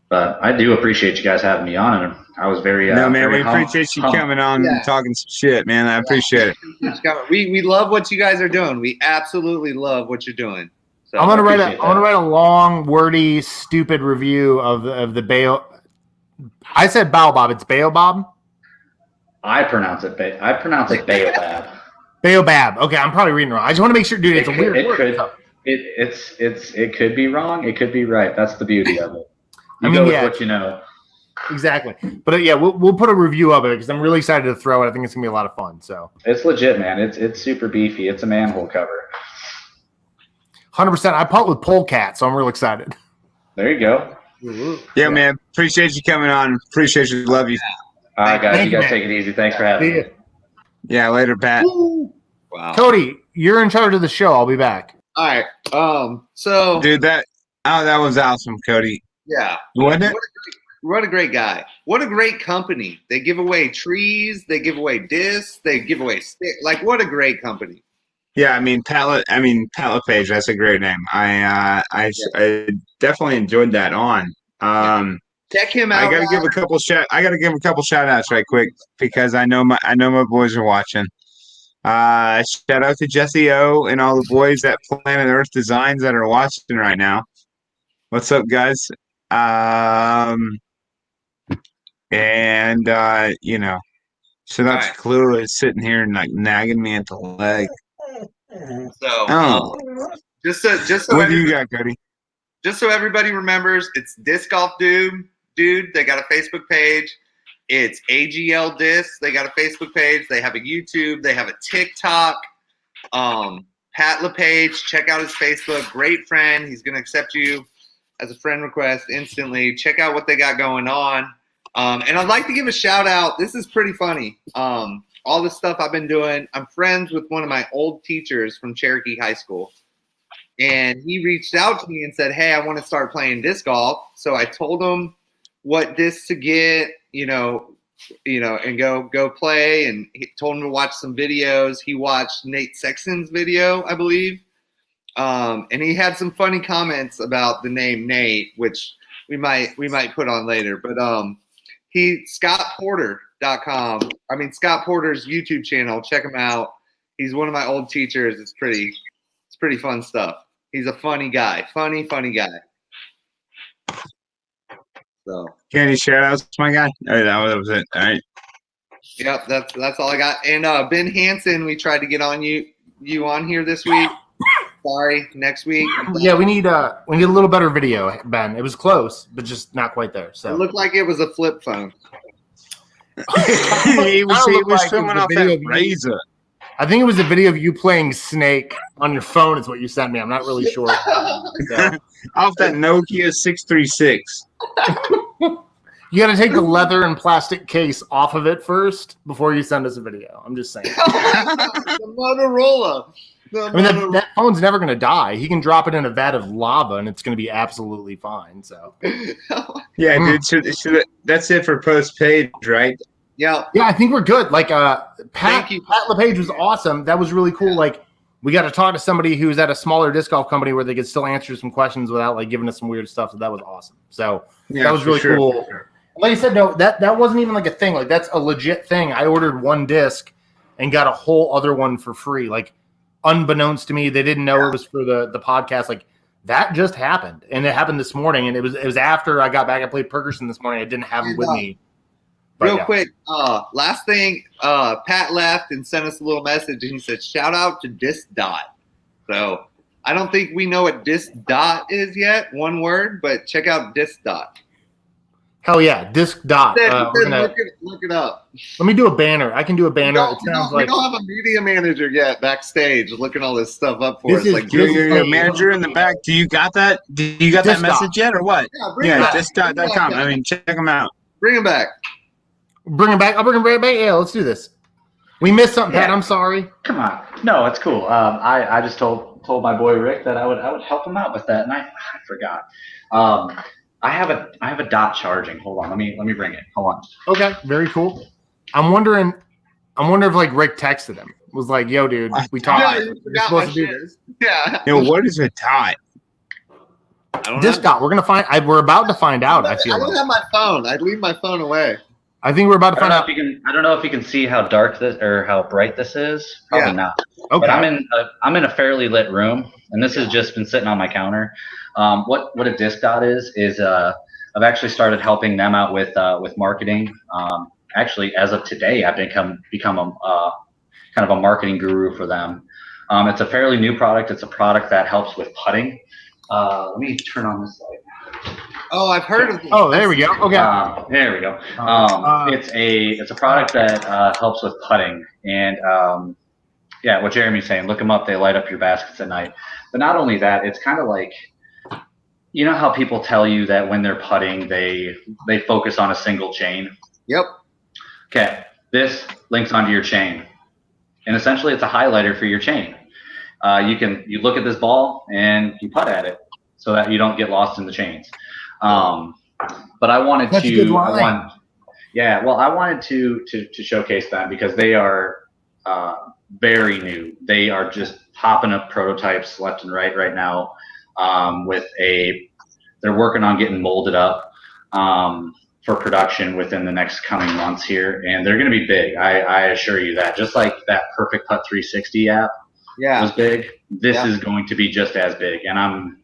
But I do appreciate you guys having me on, and I was very no, man, very we appreciate you coming on and talking some shit, man. I appreciate it. We love what you guys are doing. We absolutely love what you're doing. So I'm gonna write a long, wordy, stupid review of the Bayo. I said Baobab. It's Baobab. I pronounce it Baobab. Baobab. Okay, I'm probably reading wrong. I just want to make sure, dude. It's a weird word. It could be wrong. It could be right. That's the beauty of it. You go with what you know. Exactly. But we'll put a review of it because I'm really excited to throw it. I think it's gonna be a lot of fun. So it's legit, man. It's super beefy. It's a manhole cover. 100%. I putt with polecat, so I'm real excited. There you go. Yeah, man. Appreciate you coming on. Appreciate you. Love you. All right, guys. Thank you guys man. take it easy. Thanks for having me. Yeah, later, Pat. Wow. Cody, you're in charge of the show. I'll be back. All right. So Dude, that was awesome, Cody. yeah. Wasn't it? What a great guy. What a great company. They give away trees, they give away discs, they give away sticks. Like, what a great company. Yeah, I mean, Pat LaPage, that's a great name. I definitely enjoyed that on. Check him out. I gotta give a couple shout outs right quick because I know my boys are watching. Shout out to Jesse O and all the boys at Planet Earth Designs that are watching right now. What's up, guys? Shout out to Clue is sitting here and like nagging me at the leg. So just so what do you got, Cody? Just so everybody remembers, it's Disc Golf Dude. They got a Facebook page. It's AGL Discs. They got a Facebook page. They have a YouTube. They have a TikTok. Pat LaPage, check out his Facebook. Great friend. He's going to accept you as a friend request instantly. Check out what they got going on. And I'd like to give a shout out. This is pretty funny. All the stuff I've been doing. I'm friends with one of my old teachers from Cherokee High School. And he reached out to me and said, hey, I want to start playing disc golf. So I told him what discs to get, and go play. And he told him to watch some videos. He watched Nate Sexton's video, I believe. And he had some funny comments about the name Nate, which we might put on later. But ScottPorter.com. I mean Scott Porter's YouTube channel. Check him out. He's one of my old teachers. It's pretty fun stuff. He's a funny guy. Funny guy. So Any shout outs, my guy? All right, that was it. All right. Yep, that's all I got. And Ben Hansen, we tried to get on you on here this week. Sorry, next week. Yeah, we need a little better video, Ben. It was close, but just not quite there. So it looked like it was a flip phone. he was filming off that Razor. I think it was a video of you playing Snake on your phone. Is what you sent me. I'm not really sure. Off that Nokia 636. You got to take the leather and plastic case off of it first before you send us a video. I'm just saying. The Motorola. I mean, that phone's never going to die. He can drop it in a vat of lava, and it's going to be absolutely fine. So, yeah, dude. So that's it for post-page, right? Yeah. Yeah, I think we're good. Like, Pat LaPage was awesome. That was really cool. Like, we got to talk to somebody who's at a smaller disc golf company where they could still answer some questions without like giving us some weird stuff. So that was awesome. So that was really cool. Like I said, no, that wasn't even like a thing. Like that's a legit thing. I ordered one disc and got a whole other one for free. Like unbeknownst to me, they didn't know it was for the podcast. Like that just happened, and it happened this morning. And it was after I got back. I played Ferguson this morning. I didn't have it with me. But, real quick, last thing, Pat left and sent us a little message, and he said, "Shout out to Disc Dot." So I don't think we know what Disc Dot is yet. One word, but check out Disc Dot. Hell yeah, Disc Dot. Look it up. Let me do a banner. I can do a banner. We don't have a media manager yet backstage looking all this stuff up for us. Like your manager in the back. Do you got that? Do you got that message yet, or what? Yeah, disc.com. I mean, check them out. Bring him back. Bring him back. I'll bring him right back. Yeah, let's do this. We missed something, Pat. I'm sorry. Come on. No, it's cool. I just told my boy Rick that I would help him out with that, and I forgot. I have a dot charging. Hold on. Let me bring it. Hold on. Okay. Very cool. I'm wondering if like Rick texted him. Was like, yo, dude, we talked. Yeah, You're supposed to do this. Yeah. Yo, what is a dot? Disc Dot. We're gonna find. We're about to find out. I don't have my phone. I'd leave my phone away. I think we're about to find out. I don't know if you can see how dark this or how bright this is. Probably not. Okay. But I'm in a fairly lit room, and this has just been sitting on my counter. What a Disc Dot is I've actually started helping them out with marketing. Actually, as of today, I've become a kind of a marketing guru for them. It's a fairly new product. It's a product that helps with putting. Let me turn on this light. Oh, I've heard of it. Oh, there we go. Okay. There we go. It's a product that helps with putting, and yeah, what Jeremy's saying. Look them up. They light up your baskets at night. But not only that, it's kind of like, you know how people tell you that when they're putting, they focus on a single chain. Yep. Okay. This links onto your chain, and essentially, it's a highlighter for your chain. You look at this ball and you putt at it, so that you don't get lost in the chains. But I wanted to showcase them because they are very new. They are just popping up prototypes left and right now. They're working on getting molded up for production within the next coming months here, and they're going to be big. I assure you that. Just like that Perfect Putt 360 app was big, this is going to be just as big, and I'm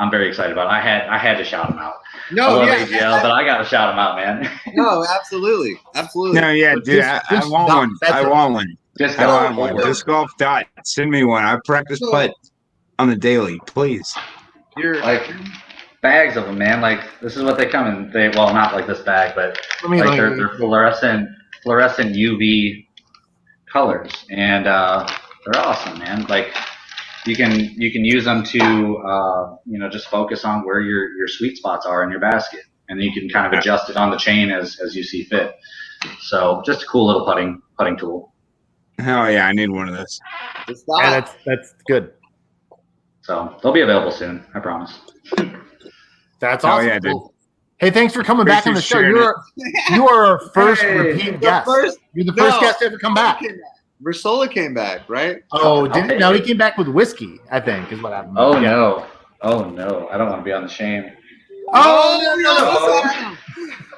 very excited about it. I had to shout them out. No, I love AGL, but I got to shout them out, man. No, absolutely. No, yeah, dude, I want one. I want one. Disc golf dot. Send me one. I practice putt on the daily, please. You're like bags of them, man. Like this is what they come in. Well, not like this bag, but like they're fluorescent UV colors, and they're awesome, man. Like you can use them to just focus on where your sweet spots are in your basket, and then you can kind of adjust it on the chain as you see fit. So just a cool little putting tool. Hell yeah, I need one of those. Yeah, that's good. So they'll be available soon, I promise. That's awesome. Yeah, dude. Cool. Hey, thanks for coming back on the show. You are our first repeat guest. You're the first guest to ever come back. Versola came back, right? Oh, did he? No, he came back with whiskey, I think, is what happened. Oh, no. Oh, no. I don't want to be on the shame. Oh,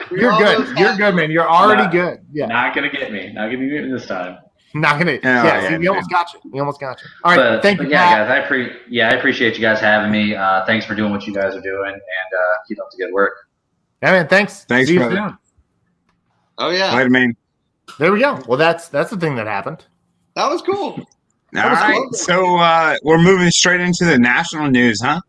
no. You're good. You're good, man. You're already good. Yeah. Not gonna get me. Not gonna get me this time. Not gonna. See, we almost got you. We almost got you. All right. But, thank you, yeah, guys. I appreciate you guys having me. Thanks for doing what you guys are doing, and keep up the good work. Yeah, man. Thanks. Thanks, See you brother. soon. Oh yeah, Right, man. There we go. Well, that's the thing that happened. that was cool. All right. So we're moving straight into the national news, huh?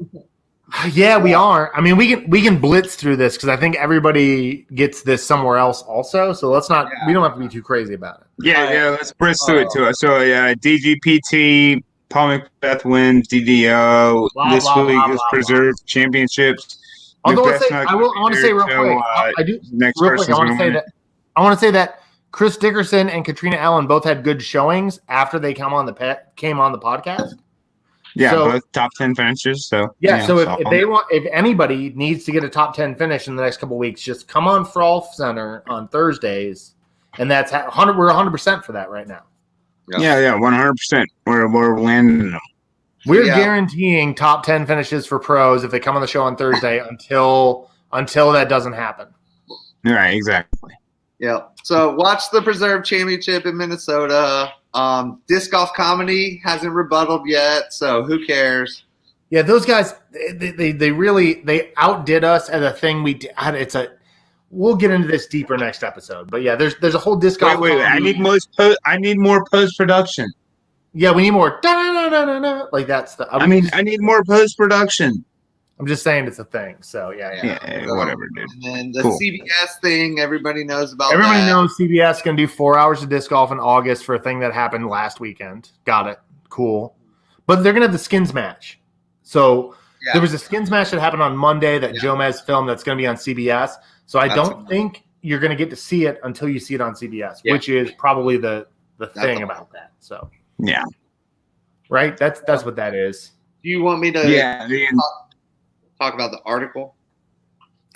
Yeah, we are. I mean, we can blitz through this because I think everybody gets this somewhere else also. So let's not. We don't have to be too crazy about it. Yeah. Let's blitz through it to us. So DGPT, Paul Macbeth wins DDO. This week is preserved championships. Although I want to say real quick. I do next real quick. I want to say that Chris Dickerson and Katrina Allen both had good showings after they came on the podcast. Yeah, so, both top 10 finishes. So so if anybody needs to get a top 10 finish in the next couple of weeks, just come on Frolfcenter on Thursdays, and that's 100. We're 100% for that right now. Yeah, 100%. We're landing them. We're guaranteeing top 10 finishes for pros if they come on the show on Thursday until that doesn't happen. Right, exactly. Yeah. So watch the Preserve Championship in Minnesota. Disc Golf Comedy hasn't rebutted yet, so who cares? Yeah, those guys, they really outdid us at a thing we did. We'll get into this deeper next episode, but yeah, there's a whole disc golf. Wait, I need more post production. Yeah, we need more. Like that's the. I need more post production. I'm just saying it's a thing. So yeah. Whatever, dude. And then the CBS thing, everybody knows about. Everybody knows CBS can do 4 hours of disc golf in August for a thing that happened last weekend. Got it. Cool. But they're gonna have the skins match. So there was a skins match that happened on Monday that Jomez filmed that's gonna be on CBS. So I don't think you're gonna get to see it until you see it on CBS, which is probably the thing about that. So yeah. Right? That's what that is. Do you want me to talk about the article?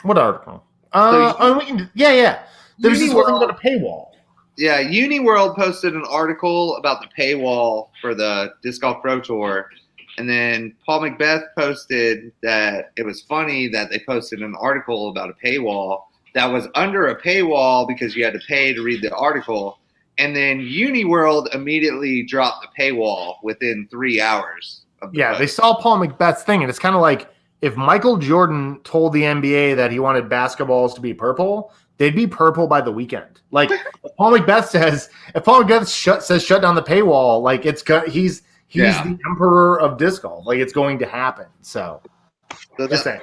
What article? We can. Yeah. There's this whole thing about a paywall. Yeah, UniWorld posted an article about the paywall for the Disc Golf Pro Tour, and then Paul Macbeth posted that it was funny that they posted an article about a paywall that was under a paywall because you had to pay to read the article, and then UniWorld immediately dropped the paywall within 3 hours. They saw Paul Macbeth's thing, and it's kind of like, if Michael Jordan told the NBA that he wanted basketballs to be purple, they'd be purple by the weekend. Like if Paul Macbeth says shut down the paywall, like he's the emperor of disc golf. Like it's going to happen. So just saying.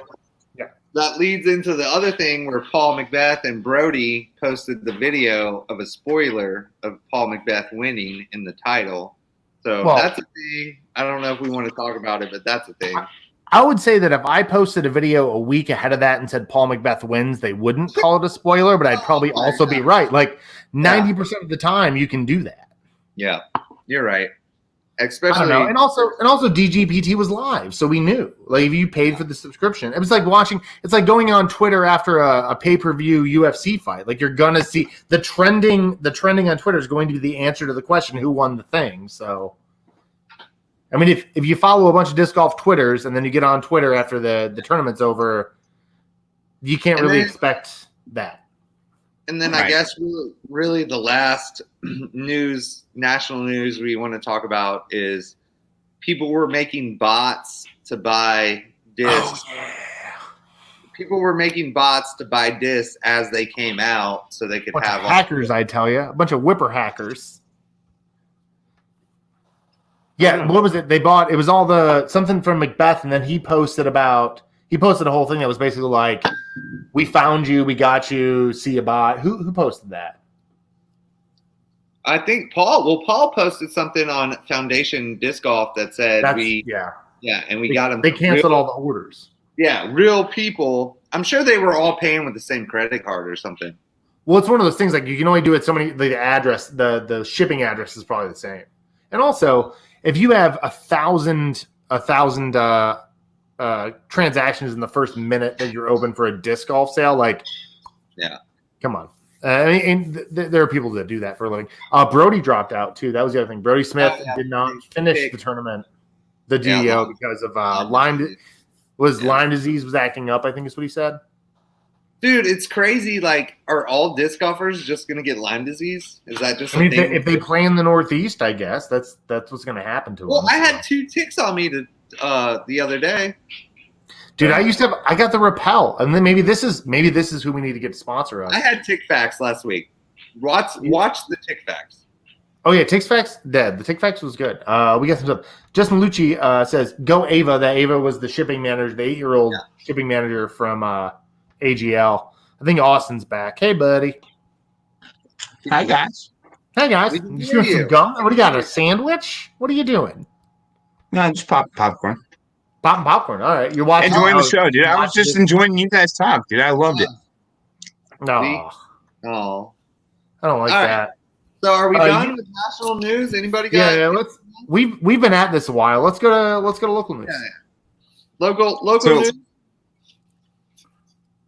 Yeah. That leads into the other thing where Paul Macbeth and Brody posted the video of a spoiler of Paul Macbeth winning in the title. So that's a thing. I don't know if we want to talk about it, but that's a thing. I would say that if I posted a video a week ahead of that and said Paul Macbeth wins, they wouldn't call it a spoiler, but I'd probably also be right. Like 90% of the time you can do that. Yeah, you're right. Especially, I don't know. And also DGPT was live, so we knew. Like if you paid for the subscription, it was like it's like going on Twitter after a pay-per-view UFC fight. Like you're gonna see the trending on Twitter is going to be the answer to the question who won the thing. So I mean, if you follow a bunch of disc golf Twitters and then you get on Twitter after the tournament's over, you can't really expect that. And then I guess really the last national news we want to talk about is people were making bots to buy discs. Oh, yeah. People were making bots to buy discs as they came out so they could have hackers, I tell you. A bunch of whipper hackers. Yeah, what was it? They bought, it was all something from Macbeth, and then he posted a whole thing that was basically like, we found you, we got you, see a bot. Who posted that? I think Paul. Well, Paul posted something on Foundation Disc Golf that said and we got them. They canceled all the orders. Yeah, real people. I'm sure they were all paying with the same credit card or something. Well, it's one of those things like you can only do it so many. The address, the shipping address is probably the same. And also, if you have 1,000 transactions in the first minute that you're open for a disc golf sale, come on. There are people that do that for a living. Brody dropped out too. That was the other thing. Brody Smith did not finish the tournament, the DDO, because of Lyme. Was Lyme disease was acting up, I think is what he said. Dude, it's crazy. Like, are all disc golfers just going to get Lyme disease? Is that just I mean, if they play in the Northeast, I guess that's what's going to happen to them. Well, I had 2 ticks on me the other day. Dude, I got the Repel, and then maybe this is who we need to get to sponsor us. I had Tick Facts last week. Watch the Tick Facts. Oh yeah, Tick Facts dead. The Tick Facts was good. We got some stuff. Justin Lucci says, "Go Ava." That Ava was the shipping manager, the 8-year-old shipping manager from AGL. I think Austin's back. Hey, buddy. Hi, guys. Hey guys. You doing some gum? What do you got? A sandwich? What are you doing? No, just popcorn. Popping popcorn. All right, you're watching. Enjoying the show, dude. I was just enjoying you guys talk, dude. I loved it. No, Oh, I don't like All right. that. so are we done with national news? Anybody got? Yeah. Let's. We've been at this a while. Let's go to local news. Yeah. Local So- news.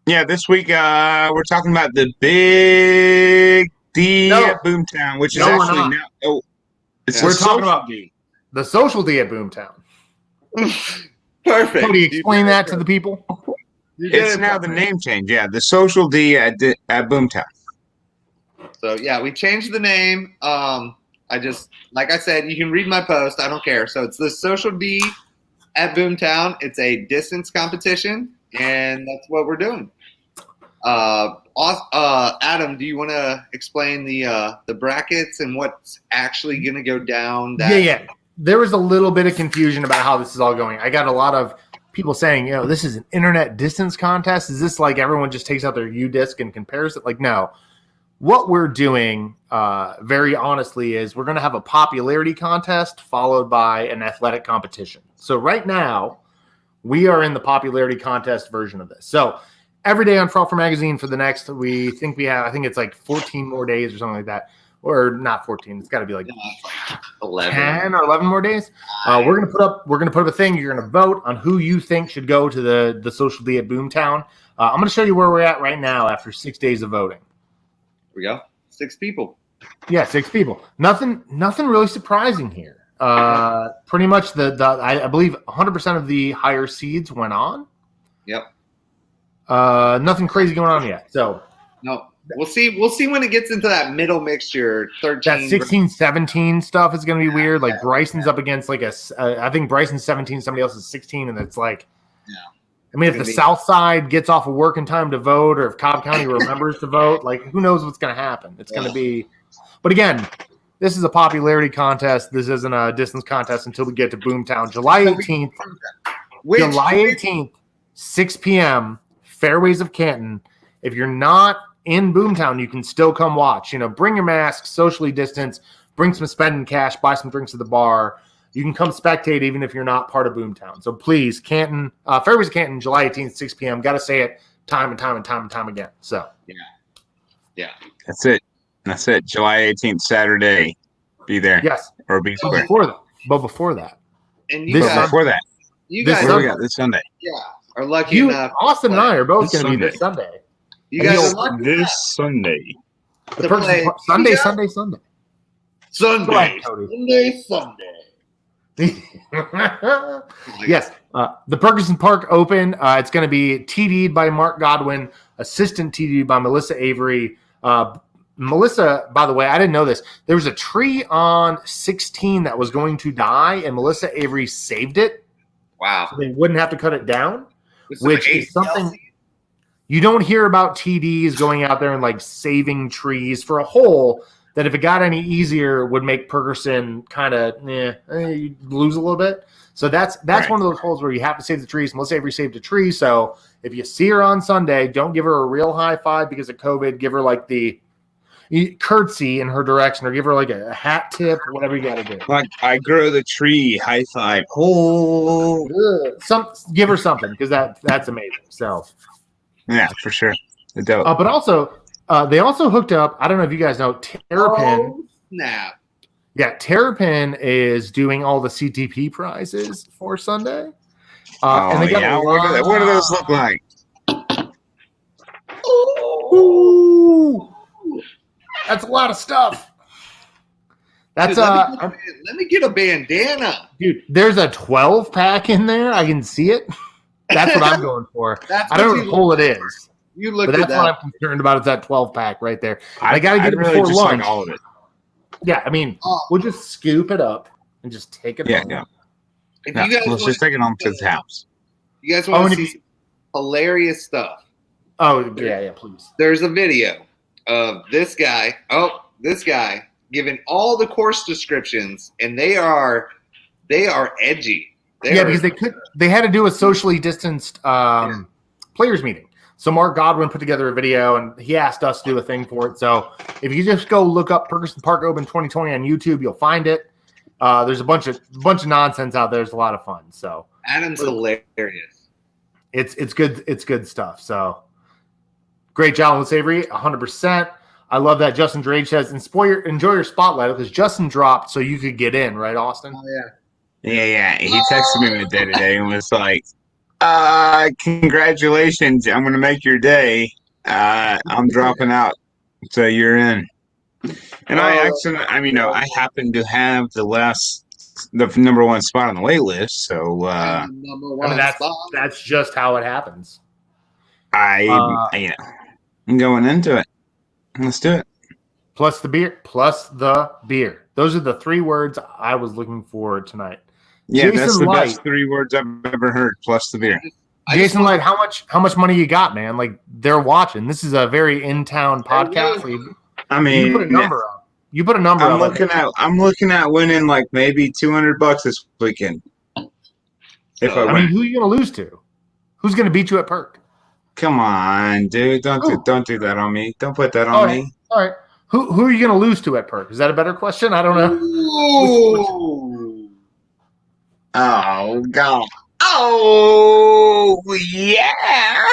Yeah, this week we're talking about the Big D No. at Boomtown, which is No, we're actually not. now. Oh, it's We're a talking social about D. the social D at Boomtown. Perfect. Cody, explain that to the people. It's now the name change. Yeah, the social D at Boomtown. So yeah, we changed the name. I just, like I said, you can read my post. I don't care. So it's the Social D at Boomtown. It's a distance competition, and that's what we're doing. Adam, do you want to explain the brackets and what's actually going to go down? Yeah. There was a little bit of confusion about how this is all going. I got a lot of people saying, this is an internet distance contest. Is this like everyone just takes out their U-disc and compares it? Like, no. What we're doing, very honestly, is we're going to have a popularity contest followed by an athletic competition. So right now, we are in the popularity contest version of this. So every day on Frolfcenter Magazine for the next, I think it's like 14 more days or something like that. Or not 14. It's got to be like 11. 10 or 11 more days. We're gonna put up a thing. You're gonna vote on who you think should go to the social D at Boomtown. I'm gonna show you where we're at right now after 6 days of voting. Here we go. 6 people. Yeah, 6 people. Nothing really surprising here. Pretty much I believe 100% of the higher seeds went on. Yep. Nothing crazy going on yet. So No. We'll see when it gets into that middle mixture. 13. that 16-17 stuff is going to be weird. Like Bryson's up against like I think Bryson's 17, somebody else is 16, and it's like, I mean, if the South Side gets off of work in time to vote, or if Cobb County remembers to vote, like who knows what's going to happen? It's going to be, but again, this is a popularity contest. This isn't a distance contest until we get to Boomtown, July 18th. July 18th, 6 p.m. Fairways of Canton. If you're not in Boomtown, you can still come watch. Bring your mask, socially distance, bring some spending cash, buy some drinks at the bar. You can come spectate even if you're not part of Boomtown. So please, Canton, Fairways of Canton, July 18th, 6 p.m. Got to say it time and time again. So yeah, That's it. July 18th, Saturday. Be there. Yes, or be square. Before that, and before that, you this guys, what do we got this Sunday? are lucky enough. Austin and I are both This going to be Sunday. this Sunday. You guys are lucky This Sunday. The person, Sunday. Sunday. Yes, the Ferguson Park Open. It's going to be TD'd by Mark Godwin, assistant TD'd by Melissa Avery. Melissa, by the way, I didn't know this. There was a tree on 16 that was going to die, and Melissa Avery saved it. Wow. So they wouldn't have to cut it down, With which some is something you don't hear about. TDs going out there and like saving trees for a hole that if it got any easier would make Ferguson kind of lose a little bit. So that's Right. one of those holes where you have to save the trees. Melissa Avery saved a tree, so if you see her on Sunday, don't give her a real high five because of COVID. Give her like the curtsy in her direction, or give her like a hat tip, whatever you got to do. Like I grow the tree, high five. Oh, Give her something because that's amazing. So yeah, for sure. The dope. but also they also hooked up. I don't know if you guys know Terrapin. Oh, snap. Yeah, Terrapin is doing all the CTP prizes for Sunday. And they got a lot. What do those look like? Ooh, that's a lot of stuff. That's Dude, let me get a bandana. dude. There's a 12 pack in there. I can see it. That's what I'm going for. That's I don't know what what you hole it looked is. You looked But at that's what that. I'm concerned about. Is that 12-pack right there. I got to get it really before just lunch. like all of it. Yeah, I mean, we'll just scoop it up and just take it home. Yeah. If Yeah, you guys let's just take it home to the house. You guys want and to if see some hilarious stuff? Oh, yeah, please. There's a video of this guy giving all the course descriptions, and they are edgy. Because they had to do a socially distanced players meeting. So Mark Godwin put together a video, and he asked us to do a thing for it. So if you just go look up Ferguson Park Open 2020 on YouTube, you'll find it. There's a bunch of nonsense out there. It's a lot of fun. So Adam's hilarious. It's good. It's good stuff. So great job with Savory, 100%. I love that. Justin Drage says, enjoy your spotlight because Justin dropped so you could get in, right, Austin? Oh yeah. Yeah. He texted me the day today and was like, congratulations, I'm gonna make your day. I'm dropping out, so you're in. And I happen to have the number one spot on the wait list, so that's just how it happens. I'm going into it. Let's do it. Plus the beer. Those are the 3 words I was looking for tonight. Yeah, Jason that's the Light, best 3 words I've ever heard. Plus the beer. Jason Light, how much money you got, man? Like they're watching. This is a very in-town podcast. I mean, you put a number up. You put a number. I'm looking at winning like maybe $200 this weekend. If I win. Who are you gonna lose to? Who's gonna beat you at Perk? Come on, dude! Don't do that on me. Don't put that on me. All right. Who are you gonna lose to at Perk? Is that a better question? I don't know. Ooh. Oh God! Oh yeah!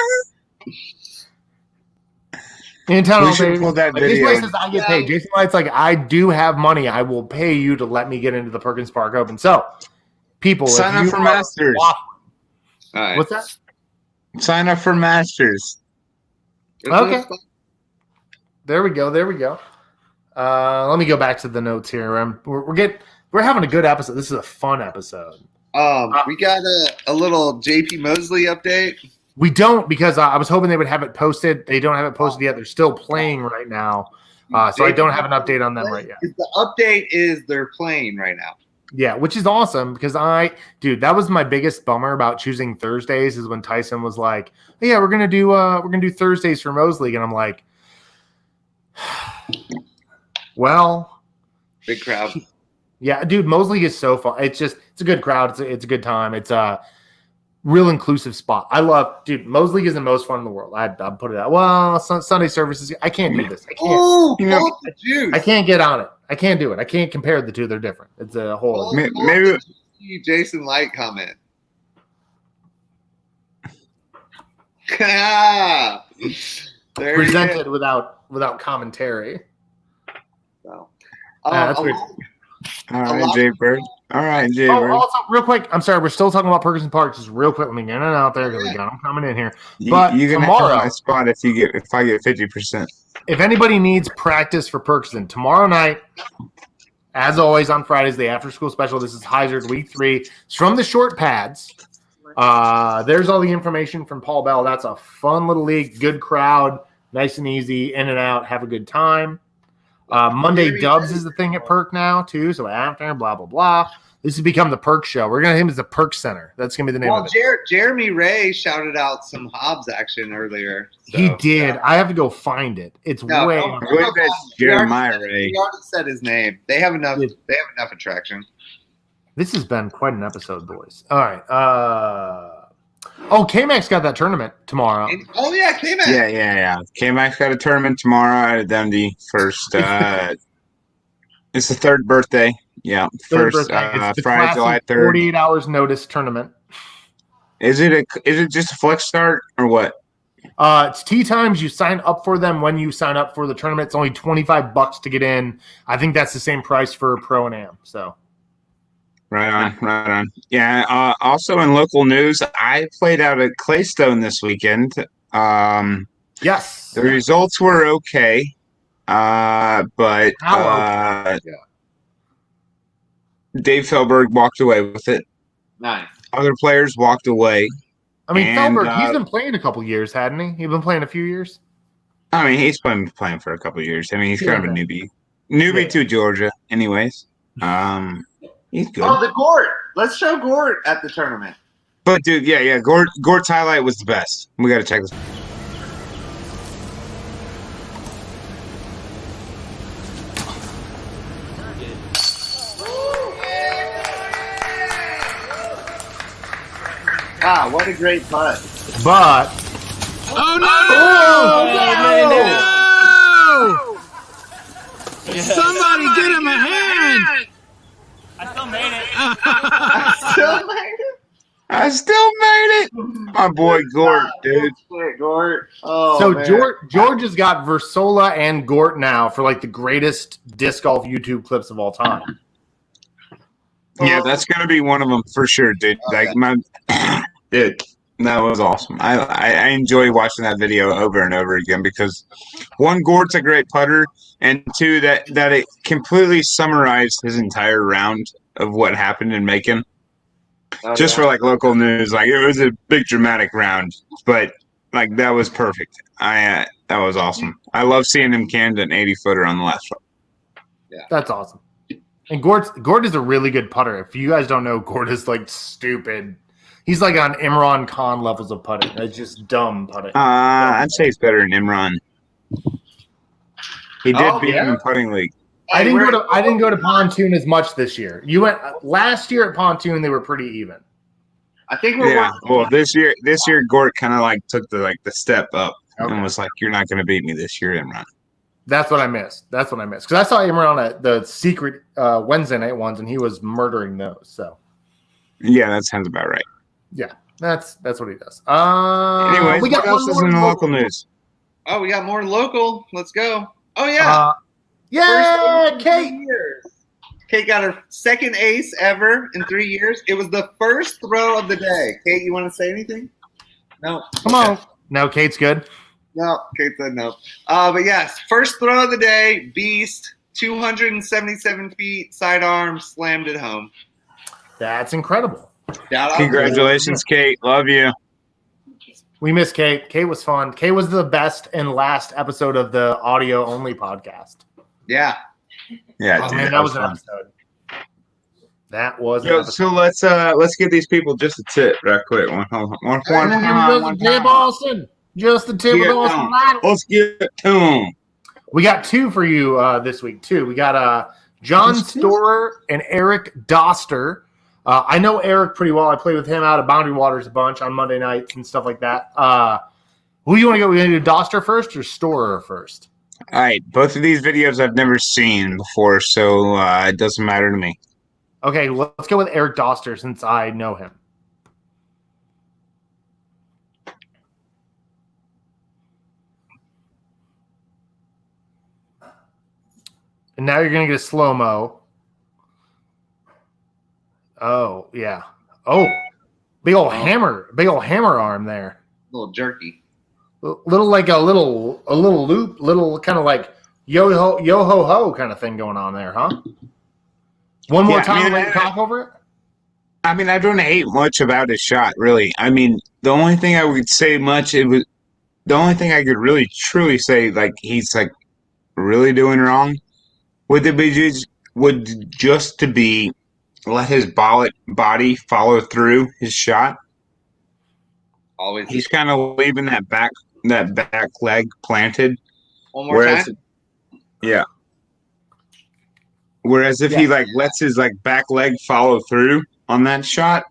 In town all should day. pull that This video. place says I get paid. Jason Light's like, I do have money. I will pay you to let me get into the Perkins Park Open. So, people, sign up for Masters. All right. What's that? Sign up for Masters. Okay. There we go. Let me go back to the notes here. We're having a good episode. This is a fun episode. We got a little JP Mosley update. We don't because I was hoping they would have it posted. They don't have it posted yet. They're still playing right now. So I don't have an update on them right yet. The update is they're playing right now. Yeah, which is awesome because that was my biggest bummer about choosing Thursdays is when Tyson was like, oh, yeah, we're gonna do Thursdays for Mosley, and I'm like, well, big crowd. Yeah, dude, Mosley is so fun. It's a good crowd. It's a good time. It's a real inclusive spot. Mosley is the most fun in the world. I'd put it out. Well, Sunday services, I can't do this. I can't get on it. I can't do it. I can't compare the two. They're different. It's a whole. Maybe Jason Light comment. Presented without commentary. So, that's weird. All right, Jay Bird. Also, real quick, I'm sorry, we're still talking about Ferguson Park. Just real quick, let me get it out there because I'm coming in here. But you can tomorrow, have my spot if I get 50%. If anybody needs practice for Ferguson, tomorrow night, as always on Fridays, the after school special. This is Hyzard Week 3. It's from the short pads. There's all the information from Paul Bell. That's a fun little league, good crowd, nice and easy, in and out, have a good time. Monday Dubs is the thing at Perk now too. So after blah blah blah, this has become the Perk Show. We're gonna have him as the Perk Center. That's gonna be the name of it. Jeremy Ray shouted out some Hobs action earlier. So, he did. Yeah. I have to go find it. It's way. Jeremiah Ray. He already said his name. They have enough. They have enough attraction. This has been quite an episode, boys. All right. K-Max got that tournament tomorrow. Oh, yeah, K-Max. Yeah. K-Max got a tournament tomorrow at Dundee. First, it's the 3rd birthday. Yeah, first Friday, July 3rd. 48 hours notice tournament. Is it just a flex start or what? It's tee times. You sign up for them when you sign up for the tournament. It's only $25 to get in. I think that's the same price for Pro and Am. So. Right on. Yeah. Also in local news, I played out at Claystone this weekend. Yes. The results were okay, but Dave Felberg walked away with it. Nice. Other players walked away. I mean, And, Felberg, he's been playing a couple years, hadn't he? He's been playing a few years. I mean, he's been playing for a couple of years. I mean, he's kind of a newbie to Georgia. Anyways, he's good. Oh, the Gort. Let's show Gort at the tournament. But dude, yeah, Gort's highlight was the best. We got to check this. Wow, what a great putt. But Oh no! no! Somebody get him a hand! I still made it. Still made it? I still made it. My boy Gort, dude. Shit, Gort. Oh, So man. George has got Versola and Gort now for like the greatest disc golf YouTube clips of all time. Yeah, that's gonna be one of them for sure, dude. Okay. Like my, dude, that was awesome. I enjoy watching that video over and over again because one, Gort's a great putter, and two, that it completely summarized his entire round of what happened in Macon. Just for like local news, like it was a big dramatic round, but like that was perfect. That was awesome. I love seeing him canned an 80-footer on the last one. That's awesome. And Gort is a really good putter. If you guys don't know, Gort is like stupid. He's like on Imran Khan levels of putting. That's just dumb putting. I'd say he's better than Imran. He did beat him in putting league. I didn't go to Pontoon as much this year. You went last year at Pontoon; they were pretty even. I think we're Yeah. Well, this year Gort kind of like took the step up and was like, "You're not going to beat me this year, Imran." That's what I missed. Because I saw Imran at the secret Wednesday night ones, and he was murdering those. So Yeah, that sounds about right. yeah, that's what he does. Anyways, we got what else is in the local news? Oh, we got more local. Let's go. Oh, yeah. Yeah, First Kate. 3 years. Kate got her second ace ever in 3 years. It was the first throw of the day. Kate, you want to say anything? No. Come on. No, Kate's good. No, Kate said no. But yes, first throw of the day, beast, 277 feet, sidearm, slammed it home. That's incredible. Shout out. Congratulations, Kate. Love you. We miss Kate. Kate was fun. Kate was the best and last episode of the audio only podcast. Yeah. Yeah, Oh dude, man, that was an fun. episode. That was an Yo, episode. so let's give these people just a tip right quick. One time. Tip, Austin. Just the tip of the Austin ladder. Let's get to them. We got two for you this week too. We got John Storer and Eric Doster. I know Eric pretty well. I played with him out of Boundary Waters a bunch on Monday nights and stuff like that. Who you want to go? We going to do Doster first or Storer first? All right, both of these videos I've never seen before, so it doesn't matter to me. Okay, let's go with Eric Doster since I know him. And now you're going to get a slow-mo. Oh, yeah. Oh, big old hammer arm there. A little jerky. Little loop, little kind of like yo ho ho kind of thing going on there, huh? One more time, let cough over it. I mean, I don't hate much about his shot, really. I mean, the only thing I would say the only thing I could really truly say, like he's like really doing wrong, would just to be let his body follow through his shot. Always. He's kind of leaving that back leg planted. One more time. Yeah. Whereas if he lets his back leg follow through on that shot,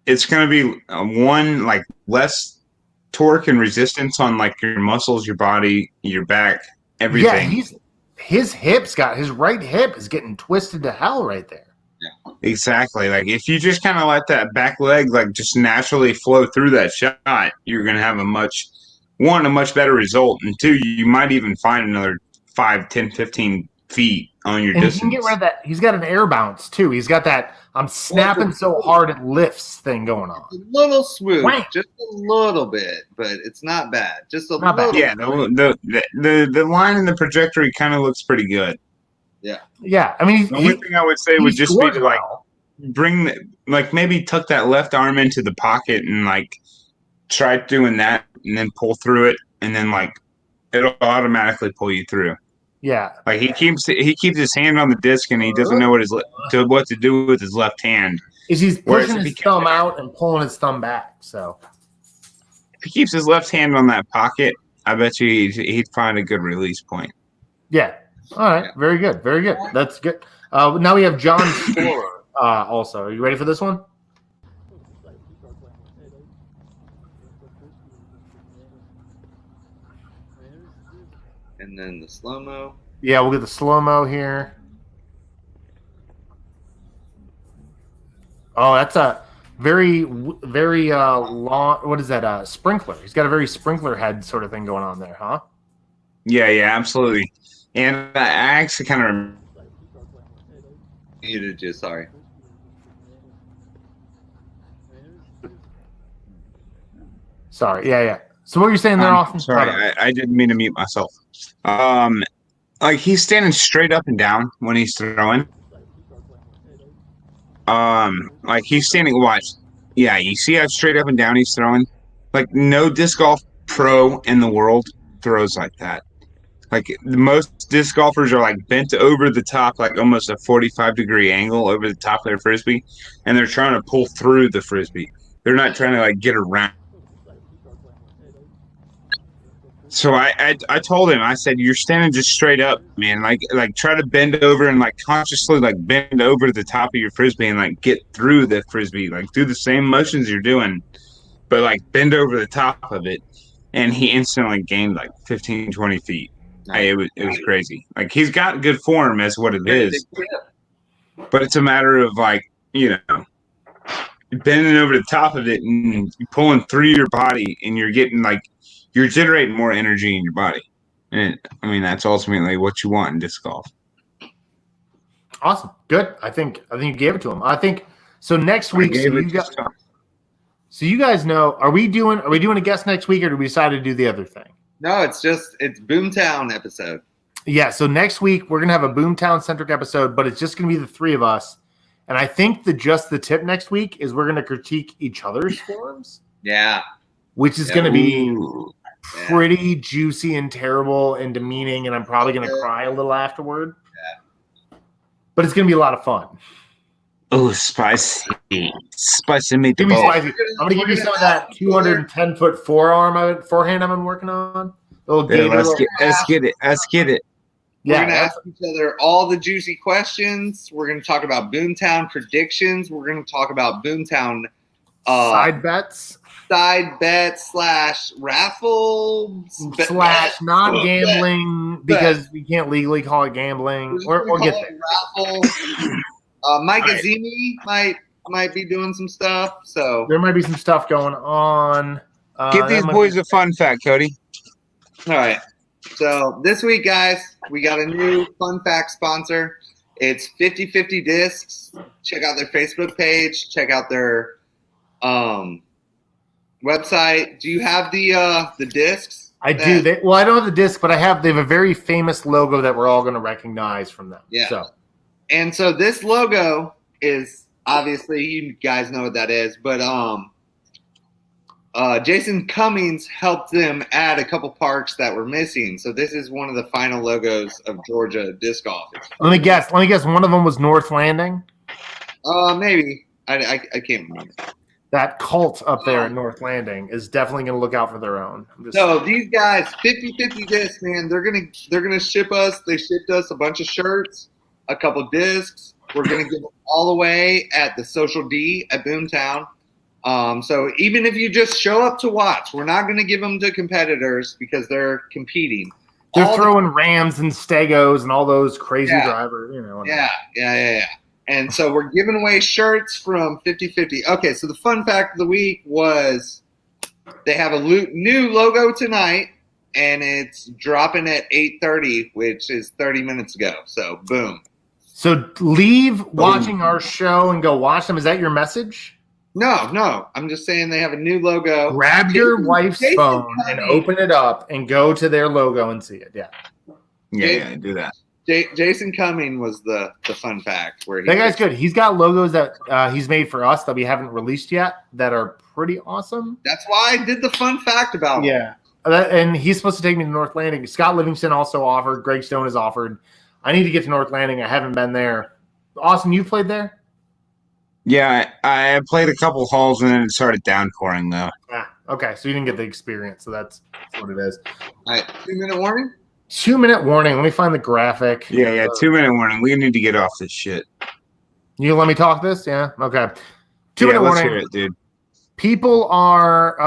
it's gonna be one less torque and resistance on your muscles, your body, your back, everything. Yeah, his right hip is getting twisted to hell right there. Yeah. Exactly. If you just kind of let that back leg just naturally flow through that shot, you're gonna have a much better result, and two, you might even find another 5, 10, 15 feet on your distance. He can get rid of that. He's got an air bounce too. He's got that I'm snapping so hard it lifts thing going on. A little smooth, Wham! just a little bit, but it's not bad. Just a Not little. bad. Yeah, the line and the trajectory kind of looks pretty good. Yeah. I mean, The only thing I would say would just be to maybe tuck that left arm into the pocket and like try doing that and then pull through it and then like it'll automatically pull you through. Yeah. Like he keeps his hand on the disc and he doesn't know what to do with his left hand. He's pushing his thumb out and pulling his thumb back. So if he keeps his left hand on that pocket, I bet you he'd find a good release point. Yeah. All right. Yeah. Very good. Very good. That's good. Now we have John Storer also. Are you ready for this one? And then the slow-mo. Yeah, we'll get the slow-mo here. Oh, that's a very, very long. What is that? Sprinkler. He's got a very sprinkler head sort of thing going on there, huh? Yeah, absolutely. And I actually kind of muted you. Sorry. Sorry. Yeah. So what were you saying there, Austin? Sorry, I didn't mean to mute myself. Like he's standing straight up and down when he's throwing. Like he's standing. Watch. Yeah, you see how straight up and down he's throwing. Like no disc golf pro in the world throws like that. Like most disc golfers are like bent over the top, like almost a 45-degree angle over the top of their frisbee, and they're trying to pull through the frisbee. They're not trying to like get around. So I told him, I said, you're standing just straight up, man. Like try to bend over and like consciously like bend over the top of your frisbee and like get through the frisbee, like do the same motions you're doing, but like bend over the top of it. And he instantly gained like 15, 20 feet. It was crazy. Like he's got good form as what it is, but it's a matter of like, you know, bending over the top of it and pulling through your body, and you're getting like, you're generating more energy in your body. And I mean, that's ultimately what you want in disc golf. Awesome. Good. I think you gave it to him. I think so. Next week, so you guys know, are we doing a guest next week, or do we decide to do the other thing? No, it's Boomtown episode. Yeah. So next week we're gonna have a Boomtown centric episode, but it's just gonna be the three of us. And I think the tip next week is we're gonna critique each other's forms. Yeah. Which is gonna be pretty juicy and terrible and demeaning, and I'm probably going to cry a little afterward. Yeah. But it's going to be a lot of fun. Oh, spicy. Spicy meatball. Give me spicy. I'm going to give you some of that 210-foot forehand I've been working on. Let's get it. Yeah, we're going to ask each other all the juicy questions. We're going to talk about Boomtown predictions. We're going to talk about Boomtown side bets / raffle / not gambling because we can't legally call it gambling. Or get it raffle. Mike Azimi might be doing some stuff. So there might be some stuff going on. Give these boys a fun fact, Cody. All right. So this week, guys, we got a new fun fact sponsor. It's 50/50 Discs. Check out their Facebook page. Check out their website. Do you have the discs? I do. I don't have the disc, but they have a very famous logo that we're all going to recognize from them. Yeah. So this logo is obviously, you guys know what that is, but Jason Cummings helped them add a couple parks that were missing. So this is one of the final logos of Georgia disc golf. Let me guess. One of them was North Landing. Maybe I can't remember. That cult up there in North Landing is definitely going to look out for their own. So these guys, 50/50 discs, man, they're gonna ship us. They shipped us a bunch of shirts, a couple discs. We're gonna give them all away at the Social D at Boomtown. So even if you just show up to watch, we're not gonna give them to competitors because they're competing. They're throwing Rams and Stegos and all those crazy drivers, you know. Yeah. And so we're giving away shirts from 50/50. Okay, so the fun fact of the week was they have a new logo tonight, and it's dropping at 8:30, which is 30 minutes ago. So, boom. So leave watching our show and go watch them. Is that your message? No. I'm just saying they have a new logo. Grab your wife's phone and open it up and go to their logo and see it. Yeah. Yeah, do that. Jason Cumming was the fun fact. Where That guy's good. He's got logos that he's made for us that we haven't released yet that are pretty awesome. That's why I did the fun fact about him. Yeah. And he's supposed to take me to North Landing. Scott Livingston also offered. Greg Stone has offered. I need to get to North Landing. I haven't been there. Austin, you played there? Yeah, I played a couple holes and then it started downpouring though. Okay, so you didn't get the experience. So that's what it is. All right, 2-minute warning. 2-minute warning. Let me find the graphic. Yeah, 2-minute warning. We need to get off this shit. You let me talk this? Yeah. Okay. 2-minute let's warning. hear it, dude. People are,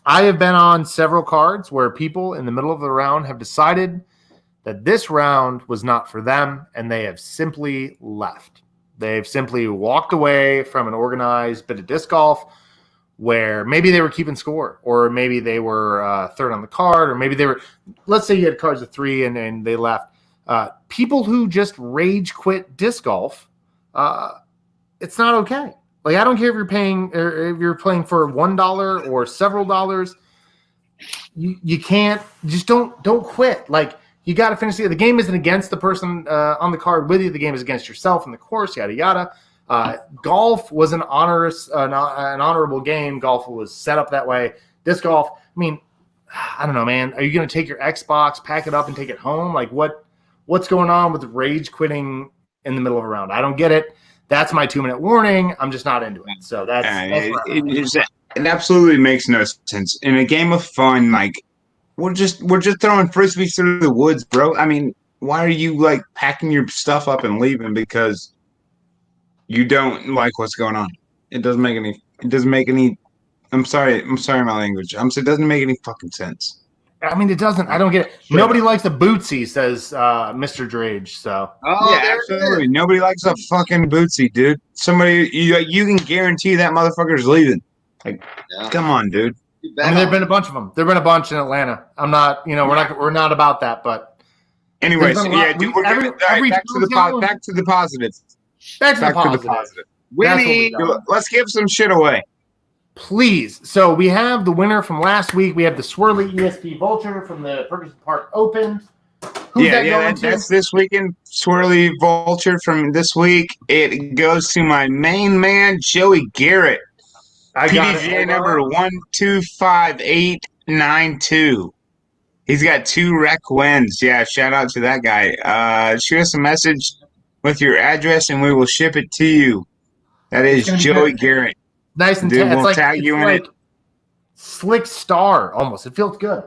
I have been on several cards where people in the middle of the round have decided that this round was not for them, and they have simply left. They've simply walked away from an organized bit of disc golf where maybe they were keeping score, or maybe they were third on the card, or maybe they were, let's say you had cards of 3 and they left. People who just rage quit disc golf, it's not okay. Like, I don't care if you're paying, or if you're playing for $1 or several dollars. You can't, just don't quit. Like, you got to finish the game. Isn't against the person on the card with you. The game is against yourself and the course, yada yada. Golf was an honorable game. Golf was set up that way. Disc golf, I mean, I don't know, man. Are you going to take your Xbox, pack it up, and take it home? Like, what's going on with rage quitting in the middle of a round? I don't get it. That's my 2-minute warning. I'm just not into it. So it absolutely makes no sense. In a game of fun, like, we're just throwing frisbees through the woods, bro. I mean, why are you like packing your stuff up and leaving because you don't like what's going on? It doesn't make any. I'm sorry my language. It doesn't make any fucking sense. I mean, it doesn't. I don't get it. Nobody likes a bootsy, says Mr. Drage. So yeah, absolutely. Nobody likes a fucking bootsy, dude. Somebody you can guarantee that motherfucker's leaving. Like, come on, dude. I mean, there've been a bunch of them. There've been a bunch in Atlanta. I'm not, we're not about that. But anyways, dude, back to the positives. Back to the positive. Winnie, let's give some shit away. Please. So we have the winner from last week. We have the Swirly ESP Vulture from the Ferguson Park Open. Who's that going to? That's this weekend. Swirly Vulture from this week. It goes to my main man, Joey Garrett. PDGA number 125892. He's got 2 rec wins. Yeah, shout out to that guy. Shoot us a message with your address and we will ship it to you. That is Joey Garrett. Nice and dude, we'll tag you in it. Slick Star almost. It feels good.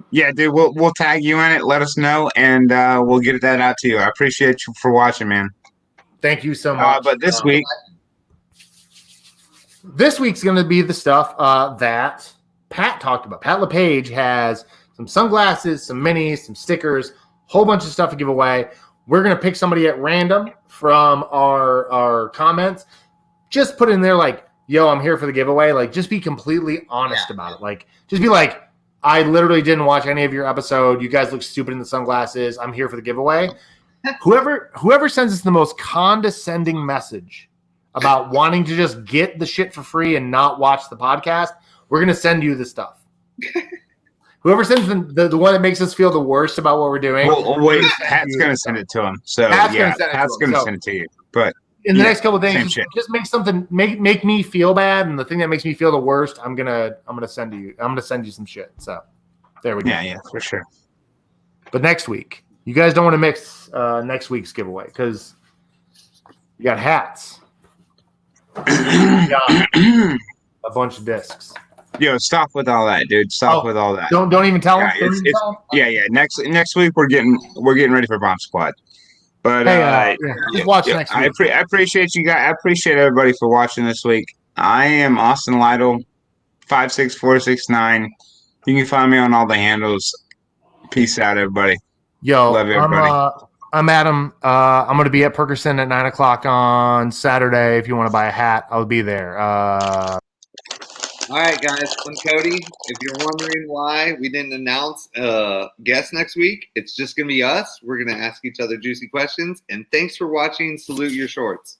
Yeah, dude, we'll tag you in it. Let us know, and we'll get that out to you. I appreciate you for watching, man. Thank you so much. But this week's going to be the stuff that Pat talked about. Pat LaPage has some sunglasses, some minis, some stickers, whole bunch of stuff to give away. We're going to pick somebody at random from our comments. Just put in there like, yo, I'm here for the giveaway. Like, just be completely honest about it. Like, just be like, I literally didn't watch any of your episode. You guys look stupid in the sunglasses. I'm here for the giveaway. Whoever sends us the most condescending message about wanting to just get the shit for free and not watch the podcast, we're going to send you the stuff. Whoever sends the one that makes us feel the worst about what we're doing. Well, wait, Pat's going to send it to him. So, Pat's going to send it to you. But in the next couple of days, just make something, make me feel bad, and the thing that makes me feel the worst, I'm gonna send to you. I'm gonna send you some shit. So there we go. Yeah, for sure. But next week, you guys don't want to mix next week's giveaway because you got hats, you got a bunch of discs. Yo, stop with all that, dude. Stop with all that. Don't even tell them. Next week we're getting ready for Bomb Squad. But just watch next week. I appreciate you guys. I appreciate everybody for watching this week. I am Austin Lytle, 56469. You can find me on all the handles. Peace out, everybody. Yo, love everybody. I'm Adam. I'm going to be at Ferguson at 9:00 on Saturday. If you want to buy a hat, I'll be there. All right, guys. I'm Cody. If you're wondering why we didn't announce guests next week, it's just going to be us. We're going to ask each other juicy questions. And thanks for watching. Salute your shorts.